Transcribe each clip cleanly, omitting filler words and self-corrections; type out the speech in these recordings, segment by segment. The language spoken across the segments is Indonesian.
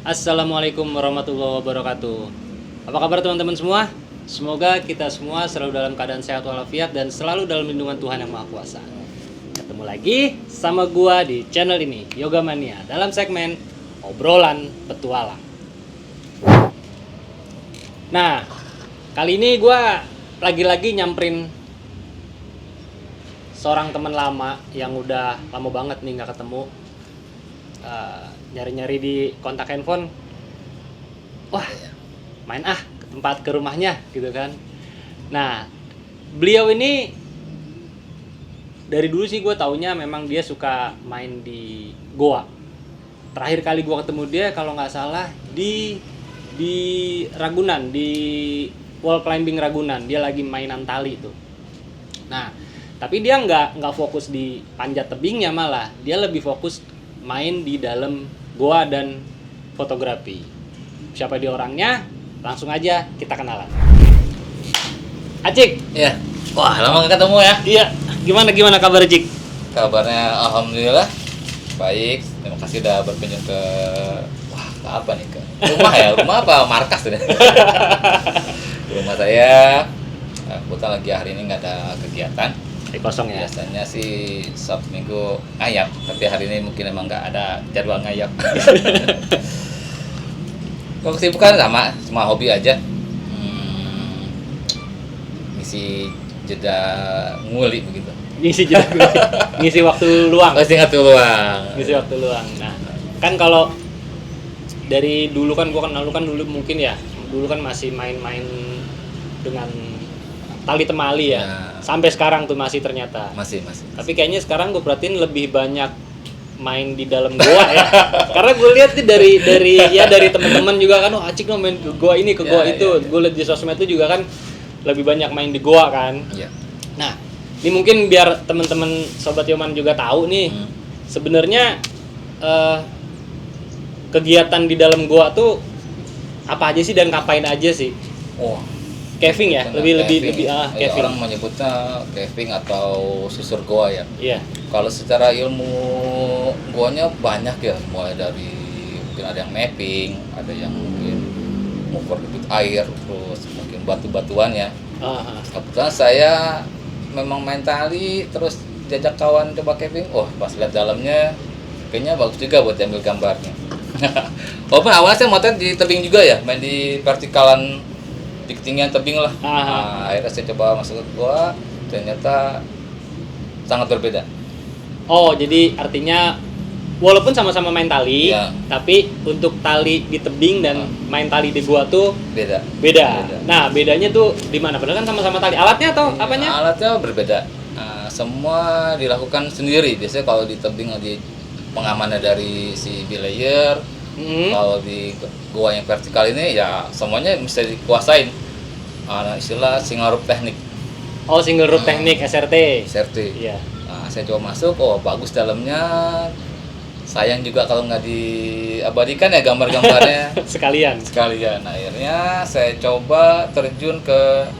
Assalamualaikum warahmatullahi wabarakatuh. Apa kabar teman-teman semua? Semoga kita semua selalu dalam keadaan sehat walafiat dan selalu dalam lindungan Tuhan Yang Maha Kuasa. Ketemu lagi sama gua di channel ini, Yoga Mania, dalam segmen Obrolan Petualang. Nah, kali ini gua lagi-lagi nyamperin seorang teman lama yang udah lama banget nih nggak ketemu. Nyari-nyari di kontak handphone, wah main ke rumahnya gitu kan. Nah, beliau ini dari dulu sih gue taunya memang dia suka main di goa. Terakhir kali gue ketemu dia kalau nggak salah di Ragunan, di wall climbing Ragunan. Dia lagi mainan tali tuh. Nah, tapi dia nggak fokus di panjat tebingnya, malah dia lebih fokus main di dalam goa dan fotografi. Siapa dia orangnya? Langsung aja kita kenalan. Acik. Iya. Wah, lama gak ketemu ya. Iya. Gimana kabar Acik? Kabarnya alhamdulillah baik. Terima kasih udah berkunjung ke apa nih, ke rumah ya? Rumah apa markas ini? Rumah saya. Kebetulan lagi hari ini nggak ada kegiatan. Kosong ya. Biasanya sih Sabtu Minggu ngayap, tapi hari ini mungkin emang nggak ada jadwal ngayap. Kalau kesibukan cuma hobi aja. Ngisi jeda nguli begitu. Ngisi waktu luang. Ngisi waktu luang. Nah, kan kalau dari dulu kan gua kenal lu kan dulu mungkin ya. Dulu kan masih main-main dengan tali temali ya. Sampai sekarang tuh masih ternyata. Masih. Tapi kayaknya sekarang gue perhatiin lebih banyak main di dalam goa ya. Karena gue lihat nih dari teman-teman juga kan, Acik main ke goa ini, ke goa itu. Gue lihat di sosmed itu juga kan lebih banyak main di goa kan. Iya. Nah, ini mungkin biar teman-teman Sobat Yoman juga tahu nih. Sebenarnya kegiatan di dalam goa tuh apa aja sih dan ngapain aja sih? Caving ya, lebih caving. Orang menyebutnya caving atau susur goa ya. Iya. Kalau secara ilmu goanya banyak ya, mulai dari mungkin ada yang mapping, ada yang mungkin mengukur debit air, terus mungkin batu-batuan ya. Kebetulan saya memang main tali, terus diajak kawan coba caving. Pas lihat dalamnya kayaknya bagus juga buat ambil gambarnya. Walaupun awalnya saya motret di tebing juga ya, main di vertikalan di ketinggian tebing lah. Akhirnya saya coba masuk ke gua, ternyata sangat berbeda. Jadi artinya walaupun sama-sama main tali, tapi untuk tali di tebing dan main tali di gua tuh beda. Nah, bedanya tuh di mana? Padahal kan sama-sama tali. Alatnya atau apanya? Alatnya berbeda. Semua dilakukan sendiri. Biasanya kalau di tebing di pengamannya dari si belayer. Kalau di goa yang vertikal ini ya semuanya bisa dikuasain. Istilah single rope teknik. Single rope teknik SRT. Iya. Saya coba masuk, bagus dalamnya. Sayang juga kalau nggak diabadikan ya gambar-gambarnya. Sekalian. Akhirnya saya coba terjun ke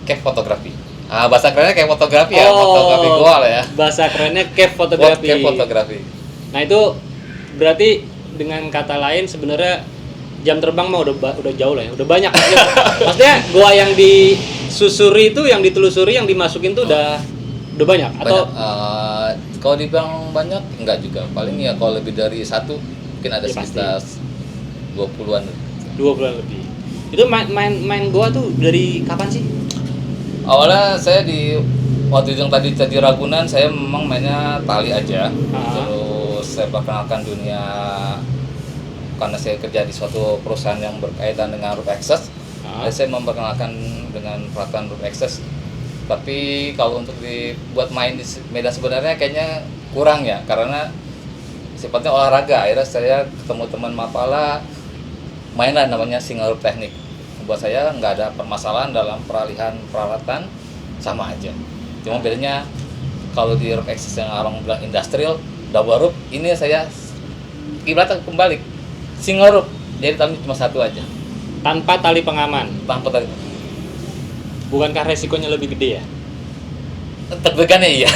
cave fotografi. Bahasa kerennya cave fotografi ya, fotografi goa lah ya. Bahasa kerennya cave fotografi. Cave fotografi. Nah, itu berarti dengan kata lain sebenarnya jam terbang mah udah jauh lah ya, udah banyak. Maksudnya goa yang disusuri itu, yang ditelusuri, yang dimasukin tuh udah banyak atau kalau dibilang banyak enggak juga. Paling ya kalau lebih dari satu mungkin ada sekitar 20-an. 20-an lebih. Itu main goa tuh dari kapan sih? Awalnya saya waktu yang tadi Ragunan saya memang mainnya tali aja. Terus saya perkenalkan dunia karena saya kerja di suatu perusahaan yang berkaitan dengan rope access. Saya memperkenalkan dengan peralatan rope access. Tapi kalau untuk dibuat main di medan sebenarnya kayaknya kurang ya, karena sifatnya olahraga. Akhirnya saya ketemu teman Mapala, mainlah namanya single rope teknik. Buat saya nggak ada permasalahan dalam peralihan peralatan, sama aja. Cuma bedanya kalau di rope access yang orang bilang industrial, double rope, ini saya ibaratnya kembali single rope, jadi tali cuma satu aja. Tanpa tali pengaman. Tanpa tali. Bukankah resikonya lebih gede ya? Deg-degannya iya.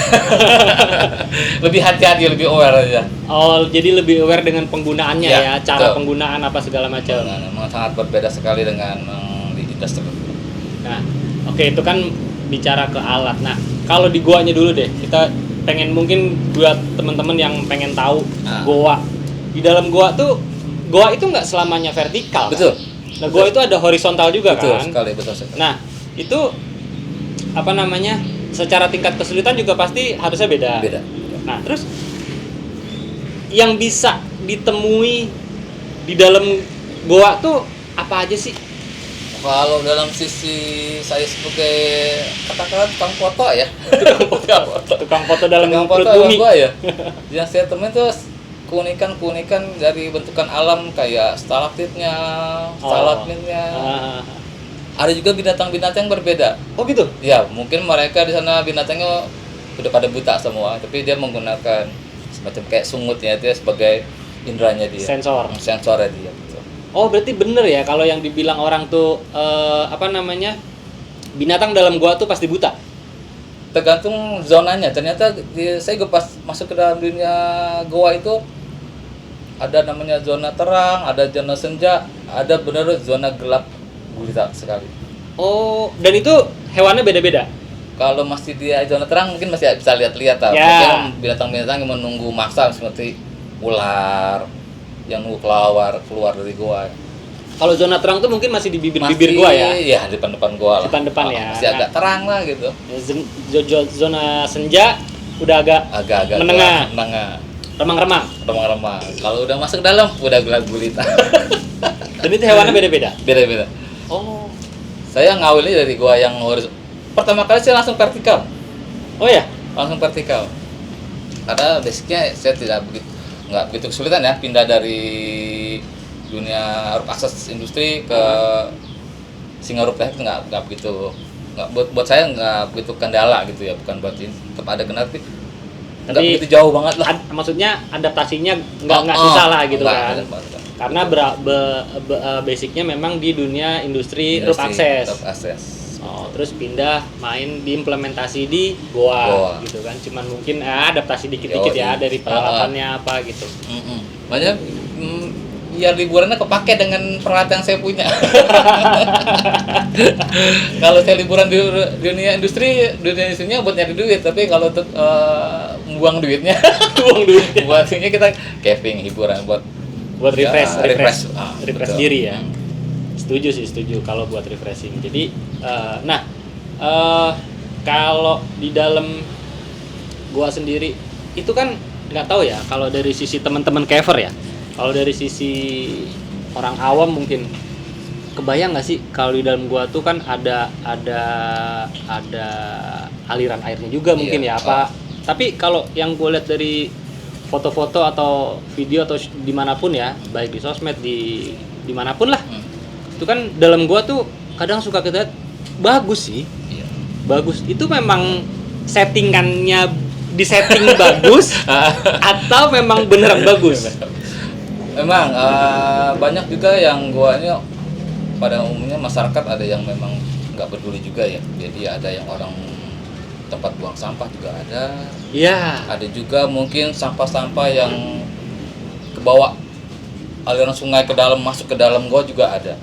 Lebih hati-hati, lebih aware aja. Oh, jadi lebih aware dengan penggunaannya Ya, ya, cara betul. penggunaan apa segala macam. Nah, memang sangat berbeda sekali dengan di industri. Nah, oke itu kan bicara ke alat. Nah, kalau di goanya dulu deh, kita pengen mungkin buat teman-teman yang pengen tahu goa. Di dalam goa itu nggak selamanya vertikal. Betul. Kan? Nah, goa itu ada horizontal juga Betul kan? sekali, betul sekali. Nah, itu apa namanya? Secara tingkat kesulitan juga pasti harusnya beda. Beda. Nah, terus yang bisa ditemui di dalam goa tuh apa aja sih? Kalau dalam sisi saya sebagai katakanlah tukang foto ya, Tukang foto dalam tukang perut foto bumi. gua ya, yang saya temuin tuh keunikan dari bentukan alam kayak stalaktitnya, stalagmitnya. Ada juga binatang-binatang yang berbeda. Oh gitu? Ya, mungkin mereka di sana binatangnya udah pada buta semua, tapi dia menggunakan semacam kayak sungutnya dia sebagai indranya dia. Sensornya dia. Gitu. Oh berarti bener ya kalau yang dibilang orang tuh apa namanya binatang dalam goa tuh pasti buta. Tergantung zonanya. Ternyata saya pas masuk ke dalam dunia goa itu ada namanya zona terang, ada zona senja, ada bener zona gelap gulita sekali. Oh dan itu hewannya beda-beda. Kalau masih di zona terang mungkin masih bisa lihat-lihat lah. Ya. Mungkin binatang-binatang yang menunggu mangsa seperti ular yang nunggu keluar dari goa. Kalau zona terang tuh mungkin masih di bibir-bibir goa ya. Iya, di depan-depan goa lah. Depan-depan ya. Masih agak terang lah gitu. Zona senja udah agak menengah. Remang-remang. Kalau udah masuk ke dalam udah gelap gulita. Dan itu hewannya beda-beda. Beda-beda. Oh. Saya ngawalnya dari gua yang pertama kali saya langsung vertikal. Oh ya? Langsung vertikal. Karena basicnya saya nggak begitu kesulitan ya pindah dari dunia akses industri ke Singarup itu nggak begitu buat saya nggak begitu kendala gitu ya, bukan berarti tetap ada kendala tapi nggak begitu jauh banget lah. Maksudnya adaptasinya nggak susah lah gitu kan. Karena basicnya memang di dunia industri rope access. Oh, terus pindah main diimplementasi di goa gitu kan. Cuman mungkin adaptasi dikit-dikit ya dari peralatannya apa gitu. Banyak ya liburannya kepake dengan peralatan yang saya punya. Kalau saya liburan di dunia industrinya buat nyari duit, tapi kalau untuk buang duitnya, buatnya kita camping, hiburan buat refresh diri ya. Setuju kalau buat refreshing. Jadi kalau di dalam gua sendiri itu kan nggak tahu ya kalau dari sisi teman-teman caver ya. Kalau dari sisi orang awam mungkin kebayang nggak sih kalau di dalam gua tuh kan ada aliran airnya juga mungkin ya apa. Tapi kalau yang gue lihat dari foto-foto atau video atau dimanapun ya, baik di sosmed dimanapun lah, itu kan dalam gua tuh kadang suka kita bagus sih. Iya. Bagus itu memang settingannya disetting bagus atau memang beneran bagus? Memang banyak juga yang goanya pada umumnya masyarakat ada yang memang nggak peduli juga ya. Jadi ada yang orang tempat buang sampah juga ada. Iya. Ada juga mungkin sampah-sampah yang kebawa aliran sungai ke dalam, masuk ke dalam gua juga ada.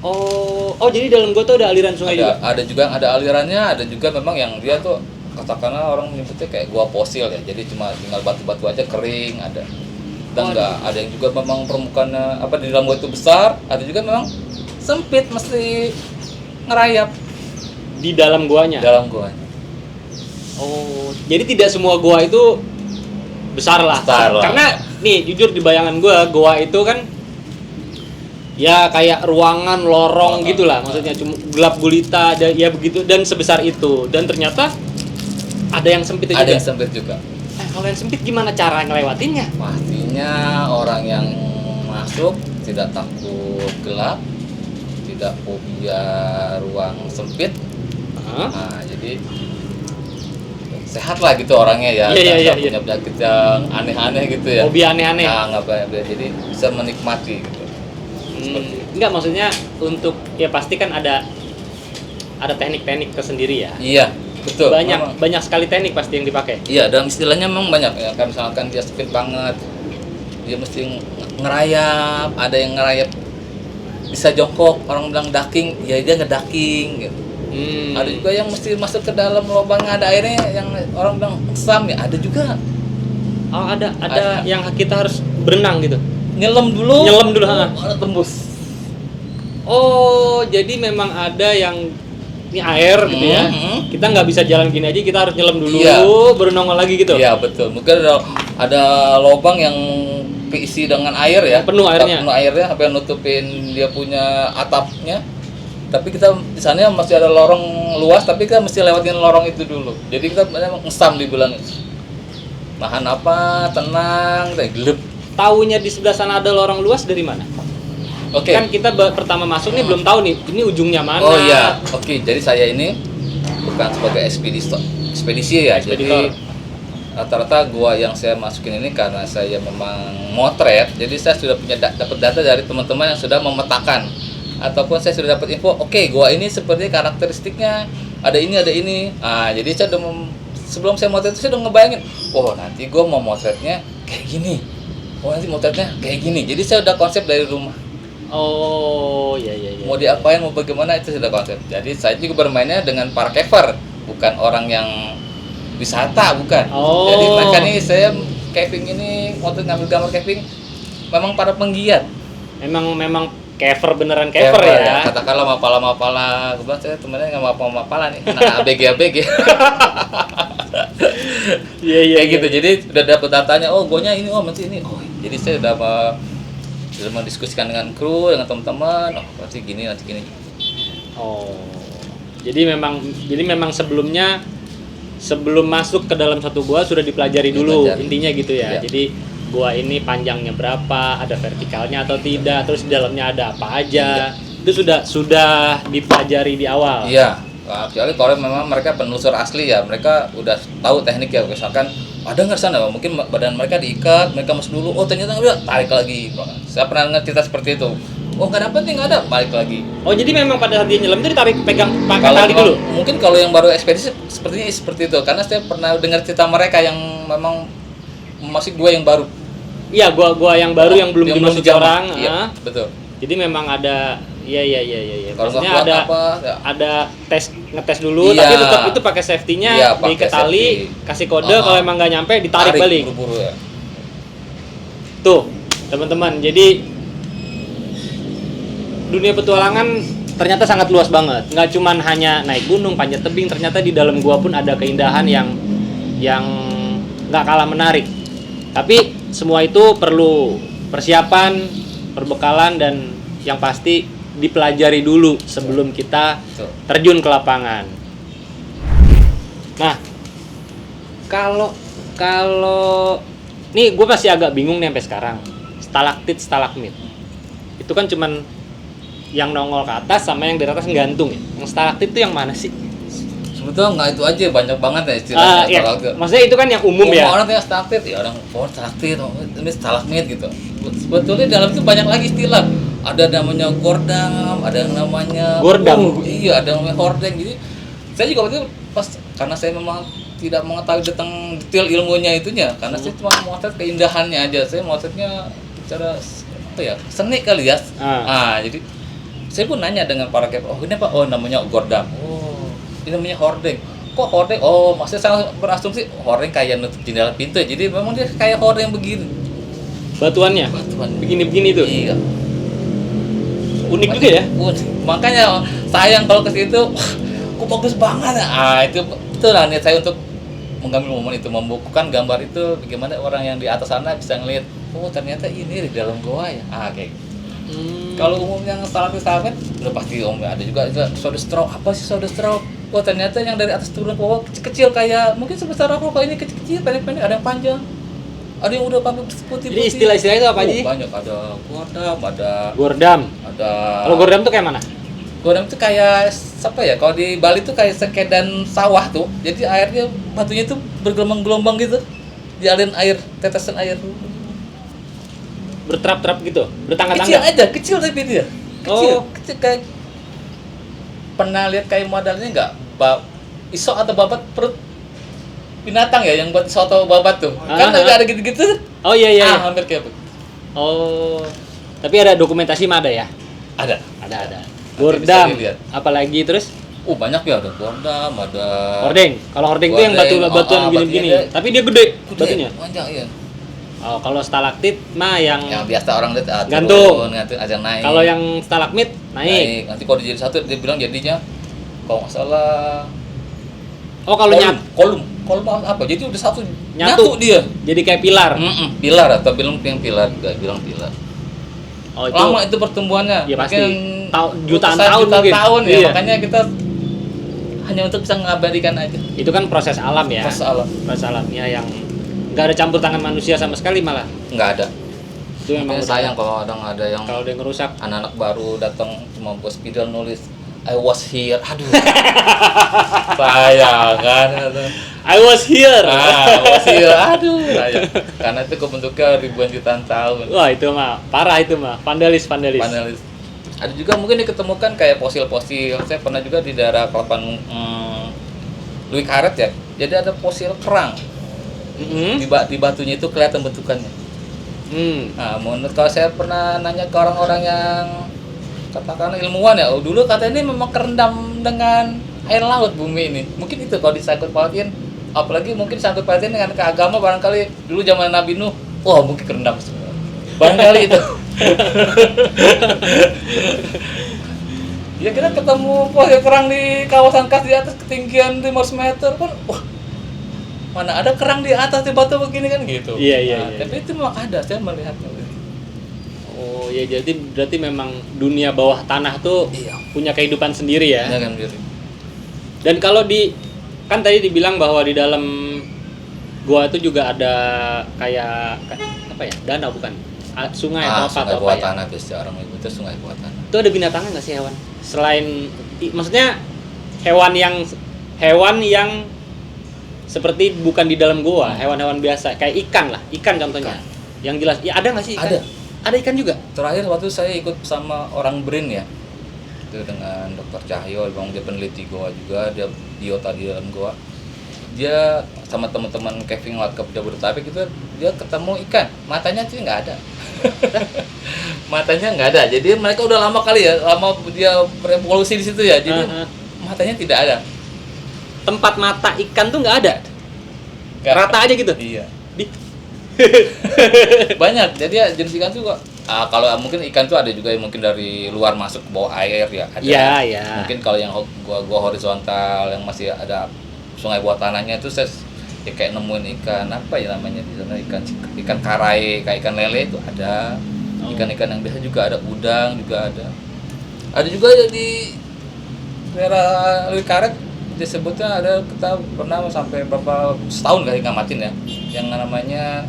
Oh jadi dalam gua tuh ada aliran sungai juga? Ada juga yang ada alirannya, ada juga memang yang dia tuh katakanlah orang menyebutnya kayak gua fosil ya. Jadi cuma tinggal batu-batu aja kering ada. Dan ada yang juga memang permukaannya di dalam gua itu besar, ada juga memang sempit mesti ngerayap di dalam guanya. Oh, jadi tidak semua goa itu besar lah. Karena nih jujur di bayangan goa itu kan ya kayak ruangan lorong gitulah, maksudnya cuma gelap gulita ya begitu dan sebesar itu. Dan ternyata ada yang sempit juga. Ada yang sempit juga. Kalau yang sempit gimana cara ngelewatinnya? Pastinya orang yang masuk tidak takut gelap, tidak fobia ruang sempit. Nah, jadi sehat lah gitu orangnya ya. Iya. Punya penyakit yang aneh-aneh gitu ya. Hobi aneh-aneh. Nah, jadi bisa menikmati gitu. Enggak, maksudnya untuk ya pasti kan ada teknik-teknik tersendiri ya. Iya. Betul, banyak memang. banyak sekali teknik pasti yang dipakai. Iya, dan istilahnya memang banyak ya. Kayak misalkan dia speed banget, dia mesti ngerayap, ada yang ngerayap bisa jongkok, orang bilang ducking, ya dia ngeducking gitu. Ada juga yang mesti masuk ke dalam lubang ada airnya, yang orang bilang sam ya, ada juga. Oh, ada yang kita harus berenang gitu. Nyelam dulu, Ha. tembus. Oh, jadi memang ada yang ini air gitu ya. Kita nggak bisa jalan gini aja, kita harus nyelam dulu, Iya. baru nongol lagi gitu. Iya betul. Mungkin ada lubang yang keisi dengan air ya. Penuh airnya. Penuh airnya sampai nutupin dia punya atapnya. Tapi kita di sana masih ada lorong luas, tapi kita mesti lewatin lorong itu dulu. Jadi kita ngesam dibilang. Nahan apa, tenang, gelap. Taunya di sebelah sana ada lorong luas dari mana? Oke. Kan kita pertama masuk nih belum tahu nih, ini ujungnya mana. Oh iya, oke. Jadi saya ini bukan sebagai ekspedisi ya. Ekspeditor. Jadi rata-rata gua yang saya masukin ini karena saya memang motret. Jadi saya sudah punya dapat data dari teman-teman yang sudah memetakan, ataupun saya sudah dapat info. Oke, gua ini seperti karakteristiknya ada ini. Ah, jadi saya udah sebelum saya motret itu saya udah ngebayangin. Oh nanti gua mau motretnya kayak gini. Oh nanti motretnya kayak gini. Jadi saya udah konsep dari rumah. Oh, iya. Mau diapain, mau bagaimana itu sudah konsep. Jadi saya juga bermainnya dengan para caver, bukan orang yang wisata, bukan. Oh. Jadi mereka nih saya caving ini, waktu ngambil gambar caving memang para penggiat. Memang caver beneran caver ya. Katakanlah mapala. Kebetulan saya temennya nggak mapala nih, anak ABG. Iya. Kayak gitu. Jadi udah dapet datanya. Oh, gonya ini, oh nanti ini. Oh, jadi saya udah mendiskusikan dengan kru, dengan teman-teman. Oh, nanti gini. Oh. Jadi memang sebelum masuk ke dalam satu gua sudah dipelajari dulu, intinya gitu ya. Iya. Jadi gua ini panjangnya berapa, ada vertikalnya atau tidak, terus di dalamnya ada apa aja. Iya. Itu sudah dipelajari di awal. Iya. Kecuali kalau memang mereka penelusur asli ya, mereka udah tahu teknik ya. Misalkan ada nggak sana, mungkin badan mereka diikat, mereka masuk dulu. Oh ternyata udah tarik lagi. Saya pernah dengar cerita seperti itu. Oh nggak dapet nih, nggak ada, balik lagi. Oh jadi memang pada saat dia nyelam itu ditarik pegang pakai Kalau tali dulu. mungkin kalau yang baru ekspedisi sepertinya seperti itu, karena saya pernah dengar cerita mereka yang memang masih dua yang baru. Iya, gua yang baru yang belum dimasuki orang. Iya, betul. Jadi memang ada iya. Kalau Maksudnya nggak ada kuat apa, ya. ada ngetes dulu, Iya. tapi tetap itu pakai safety-nya, Iya, pakai diikat tali, safety. kasih kode kalau emang nggak nyampe ditarik balik. Buru-buru ya. Tuh, teman-teman. Jadi dunia petualangan ternyata sangat luas banget. Nggak cuman hanya naik gunung, panjat tebing, ternyata di dalam gua pun ada keindahan yang nggak kalah menarik. Tapi semua itu perlu persiapan, perbekalan, dan yang pasti dipelajari dulu sebelum kita terjun ke lapangan. Nah, kalau nih gue masih agak bingung nih sampai sekarang. Stalaktit, stalagmit. Itu kan cuman yang nongol ke atas sama yang di atas gantung ya. Yang stalaktit itu yang mana sih? Sebetulnya nggak itu aja, banyak banget ya istilahnya. Ya, maksudnya itu kan yang umum ya. Orang yang stalaktit ya orang stalaktit, ini stalagmit gitu. Sebetulnya dalam itu banyak lagi istilah. Ada namanya gordam, ada yang namanya gordam. Iya, ada namanya hordeng. Jadi saya juga waktu itu pas karena saya memang tidak mengetahui tentang detail ilmunya itunya, karena saya cuma motret keindahannya aja. Saya motretnya secara apa ya, seni kali ya. Jadi saya pun nanya dengan para caper, oh ini apa? Oh namanya gordam. Oh ini namanya hordeng. Kok hordeng? Oh maksudnya saya berasumsi hordeng kayak nutup jendela pintu ya. Jadi memang dia kayak hordeng begini. Batuan begini-begini tuh. Iya. Unik juga ya. Makanya sayang kalau ke situ, kok bagus banget ya. Itulah niat saya untuk mengambil momen itu, membukukan gambar itu, bagaimana orang yang di atas sana bisa ngelihat, oh ternyata ini di dalam goa ya. Kayak gitu. Kalau umumnya stalagmit udah pasti umumnya ada juga soda straw. Apa sih soda straw? Oh ternyata yang dari atas turun ke bawah kecil-kecil, kayak mungkin sebesar aku, kalau ini kecil-kecil, pendek-pendek, ada yang panjang. Ada yang udah pakai putih-putih. Jadi istilah-istilah itu apa aja? Banyak, ada gordam. Kalau gordam tuh kayak mana? Gordam itu kayak apa ya? Kalau di Bali tuh kayak sekedan sawah tuh. Jadi airnya, batunya tuh bergelombang-gelombang gitu. Dialin air, tetesan air. Berterap-terap gitu, bertangga-tangga. Kecil aja, kecil tapi dia. Kecil, Oh. kecil kayak pernah lihat kayak modelnya enggak? isok atau babat perut binatang ya yang buat isok atau babat tuh. Kan ada gitu-gitu. Oh iya iya. Hampir kayak begitu. Oh. Tapi ada dokumentasi mah ada ya? Ada. Gordam. Apalagi terus? Banyak ya, ada gordam, ada hordeng. Kalau hordeng itu yang batuan gini-gini. Tapi dia gede batunya. Panjang iya. Oh, kalau stalaktit mah yang biasa orang lihat gantung aja naik. Kalau yang stalagmit naik. Nanti kalau dijadi satu dia bilang jadinya kalau nggak salah kalau kolom apa? Jadi udah satu nyatu dia. Jadi kayak pilar. Pilar atau bilang pilar, enggak bilang pilar. Oh, itu lama itu pertumbuhannya. Ya pasti. Jutaan tahun ya. Iya. Makanya kita hanya untuk bisa mengabadikan aja. Itu kan proses alam ya. Proses alamnya yang nggak ada campur tangan manusia sama sekali malah. Nggak ada. Itu memang sayang kalau ada yang ngerusak. Anak-anak baru datang cuma buat spidol nulis I was here. Aduh. Sayang kan. I was here. Aduh. Sayang. Karena itu kebentuknya ribuan jutaan tahun. Wah, itu mah parah itu mah. Vandalis. Ada juga mungkin diketemukan kayak fosil-fosil. Saya pernah juga di daerah Kelapan Louis Karet ya. Jadi ada fosil kerang. Di batunya itu kelihatan bentukannya. Nah, menurut kalau saya pernah nanya ke orang-orang yang katakan ilmuwan ya, dulu katanya ini memang kerendam dengan air laut bumi ini. Mungkin itu kalau disangkut pautin, apalagi mungkin sangkut pautin dengan ke agama barangkali dulu zaman Nabi Nuh, mungkin kerendam semua. Barangkali itu. Ya kita ketemu fosil kerang di kawasan khas di atas ketinggian 500 meter kan, mana ada kerang di atas di batu begini kan gitu. Iya. Tapi itu memang ada, saya melihatnya. Oh ya, jadi berarti memang dunia bawah tanah tuh punya kehidupan sendiri ya. Punya sendiri. Dan kalau kan tadi dibilang bahwa di dalam gua itu juga ada kayak apa ya? Danau bukan? Sungai atau apa sungai atau bawah apa tanah biasa orang itu sungai bawah tanah. Itu ada binatangnya nggak sih hewan? Selain maksudnya hewan yang seperti bukan di dalam gua, hewan-hewan biasa kayak ikan contohnya. Yang jelas ya ada nggak sih ikan? Ada ikan juga. Terakhir waktu saya ikut sama orang BRIN ya, itu dengan Dr. Cahyo, bang dia peneliti goa juga, dia biota di dalam goa. Dia sama teman-teman camping lewat ke Jabodetabek gitu, dia ketemu ikan, matanya sih nggak ada. Matanya nggak ada, jadi mereka udah lama kali ya, lama dia berevolusi di situ ya, jadi matanya tidak ada. Tempat mata ikan tuh nggak ada. Rata aja gitu. Iya. Banyak, jadi jenis ikan tuh kalau mungkin ikan tuh ada juga yang mungkin dari luar masuk ke bawah air ya ada. Iya. Mungkin kalau yang gua horizontal yang masih ada sungai bawah tanahnya itu saya ya kayak nemuin ikan apa ya namanya di sana, ikan karai, kayak ikan lele itu ada. Ikan-ikan yang biasa juga ada, udang juga ada. Ada juga di daerah Louis Karet disebutnya ada, kita pernah sampai berapa setahun kali ngamatin ya, yang namanya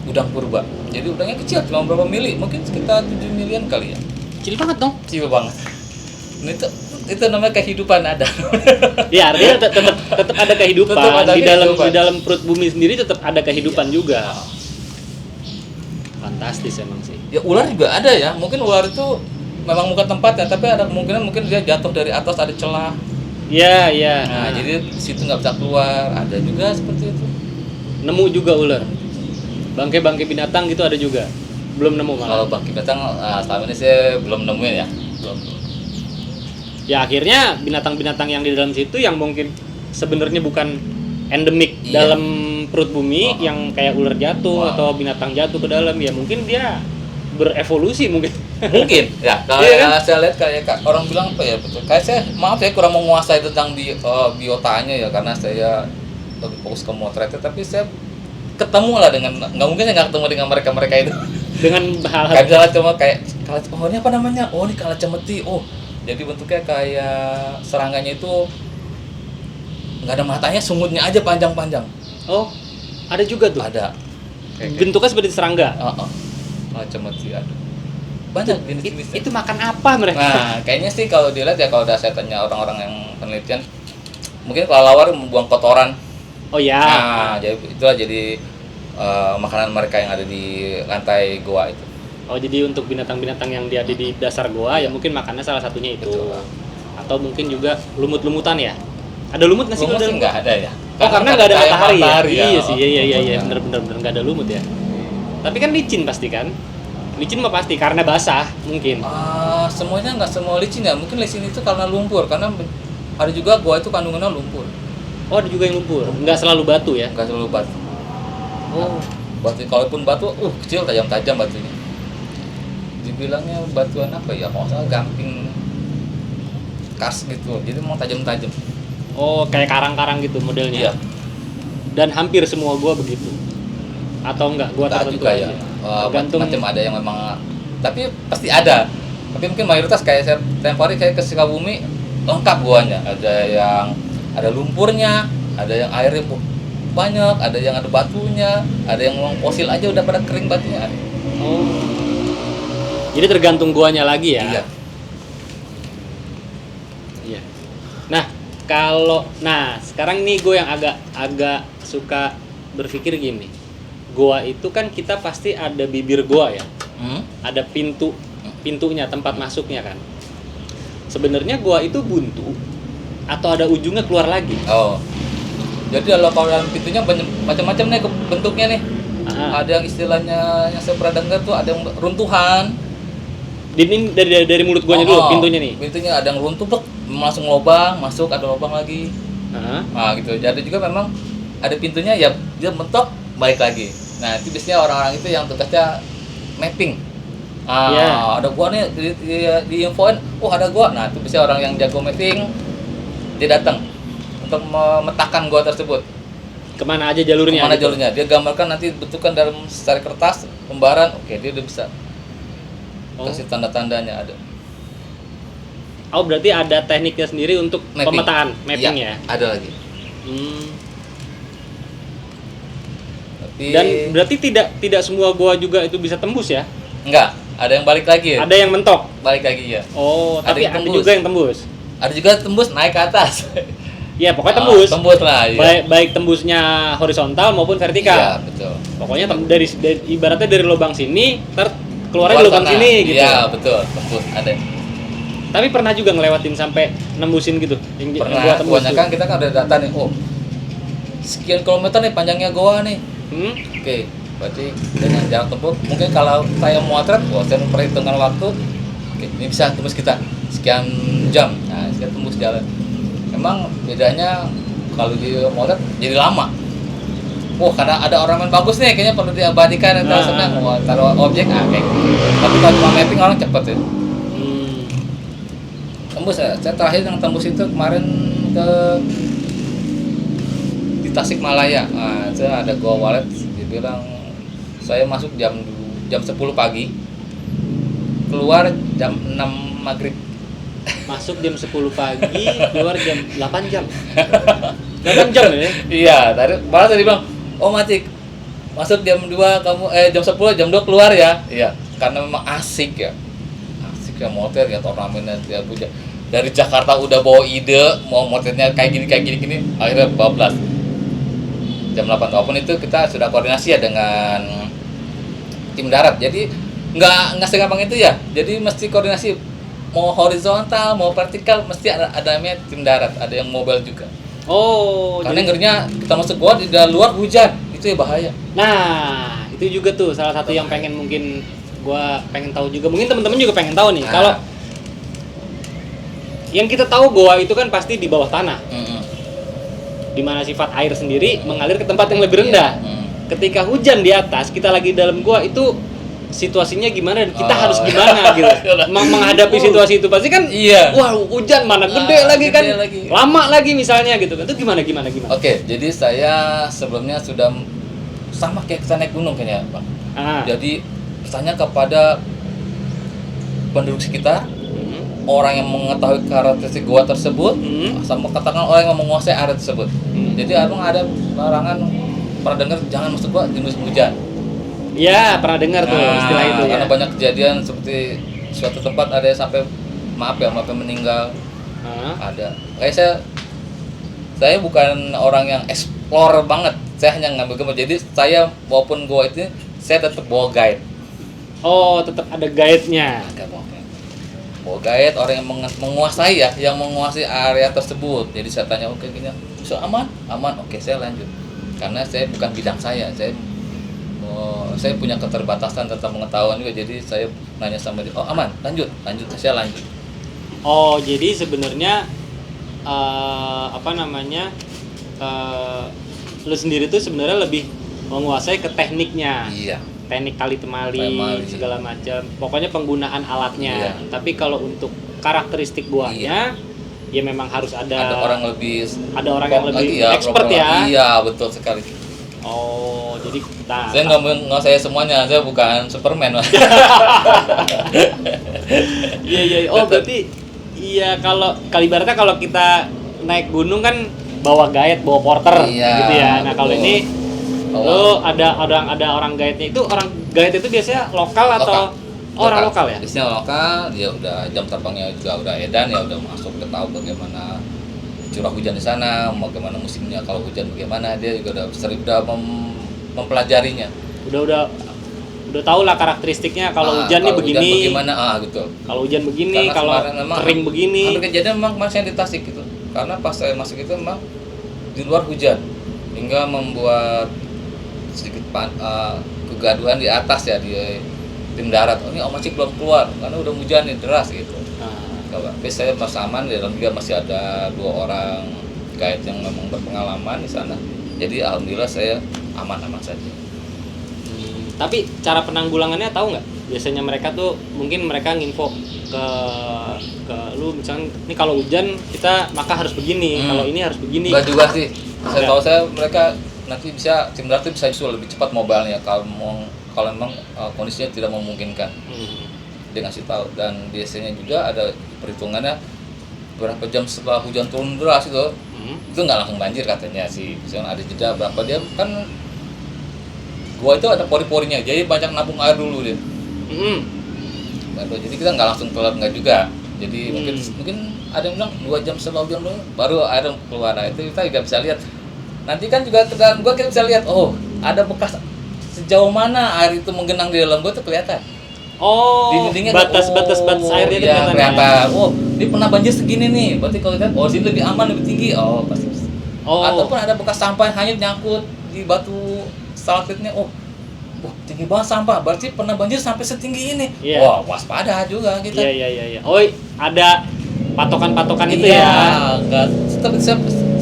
udang purba. Jadi udangnya kecil, cuma berapa mili, mungkin sekitar 7 milian kali ya. Kecil banget dong. Kecil banget. Ini itu namanya kehidupan ada. Ya, artinya tetap ada kehidupan. Di dalam perut bumi sendiri tetap ada kehidupan juga. Fantastis emang sih. Ya ular juga ada ya. Mungkin ular itu memang bukan tempatnya, tapi ada kemungkinan mungkin dia jatuh dari atas, ada celah. Iya. Nah, jadi di situ nggak bisa keluar. Ada juga seperti itu. Nemu juga ular. Bangkai-bangkai binatang gitu ada juga. Belum nemu malah. Kalau bangkai binatang selama ini saya belum nemuin ya. Belum. Ya akhirnya binatang-binatang yang di dalam situ yang mungkin sebenarnya bukan endemik dalam perut bumi, yang kayak ular jatuh atau binatang jatuh ke dalam, ya mungkin dia berevolusi mungkin. Mungkin ya. Kalau saya lihat kayak orang bilang apa ya, betul. Kayak saya kurang menguasai tentang biotanya ya, karena saya lebih fokus ke motretnya, tapi saya ketemu lah dengan, nggak mungkin saya nggak ketemu dengan mereka itu dengan hal-hal kayak misalnya cuma kayak ini apa namanya, ini kalacemeti, jadi bentuknya kayak seranganya itu nggak ada matanya, sungutnya aja panjang-panjang. Ada juga tuh. Ada. Bentuknya seperti serangga. Kalacemeti ada. Banyak jenis-jenisnya. Itu makan apa mereka? Nah, kayaknya sih kalau dilihat ya, kalau udah saya tanya orang-orang yang penelitian, mungkin kalau lawar membuang kotoran. Oh ya. Nah, jadi makanan mereka yang ada di lantai goa itu. Jadi untuk binatang-binatang yang ada di dasar goa ya mungkin makannya salah satunya itu. Betul. Atau mungkin juga lumut-lumutan ya. Ada lumut nggak sih? Lumut kalau ada sih lumut? nggak ada ya. Oh, karena nggak ada matahari ya? ya. Iya sih, iya Lumpurnya. bener nggak ada lumut ya. Tapi kan licin pasti kan? Licin mah pasti karena basah mungkin. Semuanya nggak semua licin ya. Mungkin licin itu karena lumpur. Karena ada juga gua itu kandungannya lumpur. Oh, ada juga yang lumpur. Nggak selalu batu ya? Nggak selalu batu. Oh, Batu kalaupun batu, kecil tajam-tajam batunya. Dibilangnya batuan apa ya? Kalau nggak salah gamping kars gitu. Jadi mau tajam-tajam. oh kayak karang-karang gitu modelnya. Iya. Dan hampir semua gua begitu. Atau enggak? Gua Tak tertentu juga aja. ya. Tergantung. Macam ada yang memang, tapi pasti ada. Tapi mungkin mayoritas kayak saya tempoh hari kayak ke Sukabumi lengkap guanya. Ada yang ada lumpurnya, ada yang airnya banyak, ada yang ada batunya, ada yang memang fosil aja udah pada kering batunya. Oh. Jadi tergantung guanya lagi ya. Iya. Iya. Nah, sekarang nih gue yang agak suka berpikir gini. Goa itu kan kita pasti ada bibir goa ya. Ada pintunya, tempat masuknya kan. Sebenarnya goa itu buntu atau ada ujungnya keluar lagi? Oh. Jadi kalau dalam pintunya macam-macam nih bentuknya nih. Ah. Ada yang istilahnya yang saya pernah dengar tuh ada yang runtuhan. Ini dari mulut guanya dulu pintunya nih. Pintunya ada yang runtuh, langsung lubang, masuk ada lubang lagi. Nah gitu. Jadi juga memang ada pintunya ya dia mentok balik lagi. Nah itu biasanya orang-orang itu yang tugasnya mapping. Ada gua nih di infoin, ada gua. Nah itu biasanya orang yang jago mapping dia datang untuk memetakan gua tersebut. Kemana aja jalurnya? Kemana gitu? jalurnya? Dia gambarkan nanti bentukan dalam secari kertas, lembaran. Oke dia udah bisa kasih tanda-tandanya ada. Oh berarti ada tekniknya sendiri untuk Mapping. pemetaan, mapping Iya, ya? ada lagi. Tapi Dan berarti tidak semua goa juga itu bisa tembus ya? enggak, ada yang balik lagi. Ada yang mentok. Balik lagi ya. Oh, Ada tapi yang ada tembus. juga yang tembus. Ada juga tembus naik ke atas. Ya pokoknya tembus. Tembus lah. Iya. Baik tembusnya horizontal maupun Iya, vertikal. betul. Pokoknya dari ibaratnya dari lubang sini keluarnya di lubang sana. sini gitu. Iya, betul. Tembus ada. Tapi pernah juga ngelewatin sampai nembusin gitu. Yang Pernah gua tembus kebanyakan kita kan ada data nih. Sekian kilometer nih panjangnya goa nih. Oke, berarti dengan jarak tempuh mungkin kalau saya motret, saya memperhitungkan waktu. Oke, ini bisa tembus kita sekian jam. Nah, sekian tembus jalan. Emang bedanya kalau di motret jadi lama. Karena ada orang yang bagus nih, kayaknya perlu diabadikan atau senang taruh objek kayak gitu. Tapi kalau cuma mapping orang cepet ya. Tembus ya. Saya terakhir yang tembus itu kemarin di Tasikmalaya. Nah, saya ada gua walet, dia bilang saya masuk jam 10 pagi, keluar jam 6 maghrib. Masuk jam 10 pagi, keluar jam 8 jam. 8 jam ya? Iya, malah tadi bilang, Matik, masuk jam 2 kamu jam 10 jam 2 keluar ya. Iya, karena memang asik ya. Asik ya motor ya ornamennya ya puja. Dari Jakarta udah bawa ide mau motornya kayak gini, akhirnya bablas. Jam 8 walaupun itu kita sudah koordinasi ya dengan tim darat. Jadi nggak segampang itu ya. Jadi mesti koordinasi mau horizontal, mau vertikal mesti ada tim darat, ada yang mobile juga. Karena ngerinya kita masuk gua di luar hujan, itu ya bahaya. Nah, itu juga tuh salah satu yang mungkin gua pengen tahu juga. Mungkin teman-teman juga pengen tahu nih. Kalau yang kita tahu goa itu kan pasti di bawah tanah. Di mana sifat air sendiri mengalir ke tempat yang lebih rendah. Ketika hujan di atas, kita lagi dalam goa itu situasinya gimana dan kita harus gimana gitu. Menghadapi situasi itu pasti kan wah hujan mana gede lagi kan. Lama lagi misalnya gitu kan. Itu gimana? Oke, jadi saya sebelumnya sudah sama kayak kita naik gunung kayaknya, Bang. Jadi bertanya kepada penduduk sekitar, orang yang mengetahui karakteristik gua tersebut, sama katakan orang yang menguasai area tersebut. Jadi abang ada larangan, pernah dengar jangan masuk gua di musim hujan. Ya, pernah dengar tuh istilah itu ya. Karena banyak kejadian seperti suatu tempat ada yang sampai maaf ya meninggal. Ada. Kayak saya bukan orang yang explore banget. Saya hanya ngambil gambar. Jadi saya walaupun gua itu saya tetap bawa guide. Oh, tetap ada guide-nya. bawa guide orang yang menguasai ya, yang menguasai area tersebut. Jadi saya tanya, oke gini, so aman, oke saya lanjut. Karena saya bukan bidang saya punya keterbatasan tentang pengetahuan juga, jadi saya nanya sama dia, oh aman, lanjut, saya lanjut. Oh, jadi sebenarnya lu sendiri tuh sebenarnya lebih menguasai ke tekniknya. Iya. Teknik tali temali segala macam. Pokoknya penggunaan alatnya. Iya. Tapi kalau untuk karakteristik buahnya, ya memang harus ada orang lebih yang lebih expert ya. Iya, betul sekali. Oh, jadi saya nggak saya semuanya, saya bukan Superman. Iya. Oh, berarti iya, kalau ibaratnya kalau kita naik gunung kan bawa guide, bawa porter gitu ya. Nah, kalau ini lo ada orang guide-nya, itu orang guide itu biasanya lokal atau orang lokal ya? Biasanya lokal, dia udah jam terbangnya juga udah edan ya, udah masuk, udah tahu bagaimana curah hujan di sana, bagaimana musimnya, kalau hujan bagaimana, dia juga udah sering mempelajarinya. Udah tahu lah karakteristiknya, kalau hujan nih begini. Hujan bagaimana? Gitu. Kalau hujan begini, kalau kering begini. Hampir kejadian memang masih di Tasik gitu. Karena pas saya masuk itu memang di luar hujan, hingga membuat sedikit kegaduhan di atas ya, di tim darat. Oh, ini Om Acik belum keluar karena udah hujan nih deras gitu. Tapi saya masih aman, di dalam juga masih ada 2 orang guide yang memang berpengalaman di sana. Jadi alhamdulillah saya aman-aman saja. Tapi cara penanggulangannya tahu nggak? Biasanya mereka tuh mungkin mereka nginfo ke lu, misalnya ini kalau hujan kita maka harus begini, kalau ini harus begini. Enggak juga sih. Saya mereka nanti tim darat bisa justru lebih cepat mobilenya kalau memang kondisinya tidak memungkinkan. Dia ngasih tahu, dan biasanya juga ada perhitungannya berapa jam setelah hujan turun deras itu nggak langsung banjir katanya sih. Misalnya ada jeda berapa, dia kan gua itu ada pori-porinya, jadi banyak nabung air dulu dia. Jadi kita nggak langsung keluar, nggak juga. Jadi mungkin ada yang bilang 2 jam setelah hujan baru air keluar. Nah, itu kita juga bisa lihat. Nanti kan juga tergantung gua, kita bisa lihat, oh ada bekas sejauh mana air itu menggenang di dalam gua tuh kelihatan. Oh, di batas airnya itu kelihatan. Oh, ini pernah banjir segini nih. Berarti kalau kita, oh sini lebih aman, lebih tinggi. Oh, pasti. Ataupun ada bekas sampah hanyut nyangkut di batu stalaktit-nya. Oh, tinggi banget sampah. Berarti pernah banjir sampai setinggi ini. Yeah. Wah, waspada juga kita. Iya. Oh, ada patokan-patokan itu ya. Enggak.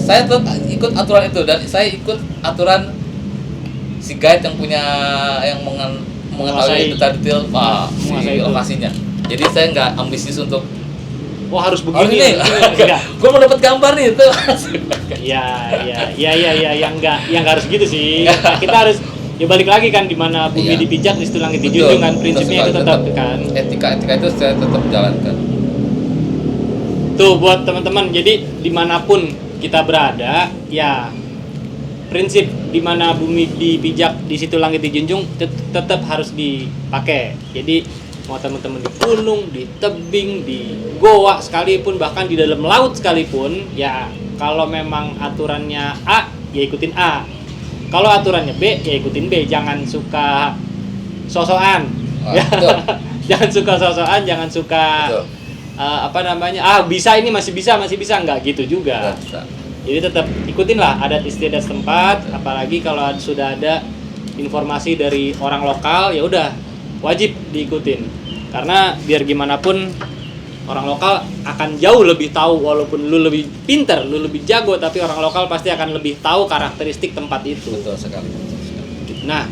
Saya tetap ikut aturan itu, dan saya ikut aturan si guide yang mengetahui detail si lokasinya. Jadi saya nggak ambisius untuk harus begini. Gue mau dapat gambar nih itu. Iya, yang nggak harus gitu sih. Nah, kita harus ya balik lagi kan, di mana bumi dipijak di situ langit dijunjung kan, prinsipnya itu tetap kan. Etika itu saya tetap jalankan. Tuh buat teman-teman, jadi dimanapun kita berada, ya prinsip di mana bumi dipijak di situ langit dijunjung tetap harus dipakai. Jadi mau teman-teman di gunung, di tebing, di goa sekalipun, bahkan di dalam laut sekalipun, ya kalau memang aturannya A, ya ikutin A. Kalau aturannya B, ya ikutin B. Jangan suka sosokan. Jangan suka sosokan, jangan suka bisa, ini masih bisa nggak gitu juga. Jadi tetap ikutin lah adat istiadat setempat, apalagi kalau sudah ada informasi dari orang lokal, ya udah wajib diikutin. Karena biar gimana pun orang lokal akan jauh lebih tahu, walaupun lu lebih pintar, lu lebih jago, tapi orang lokal pasti akan lebih tahu karakteristik tempat itu. Betul sekali. Nah,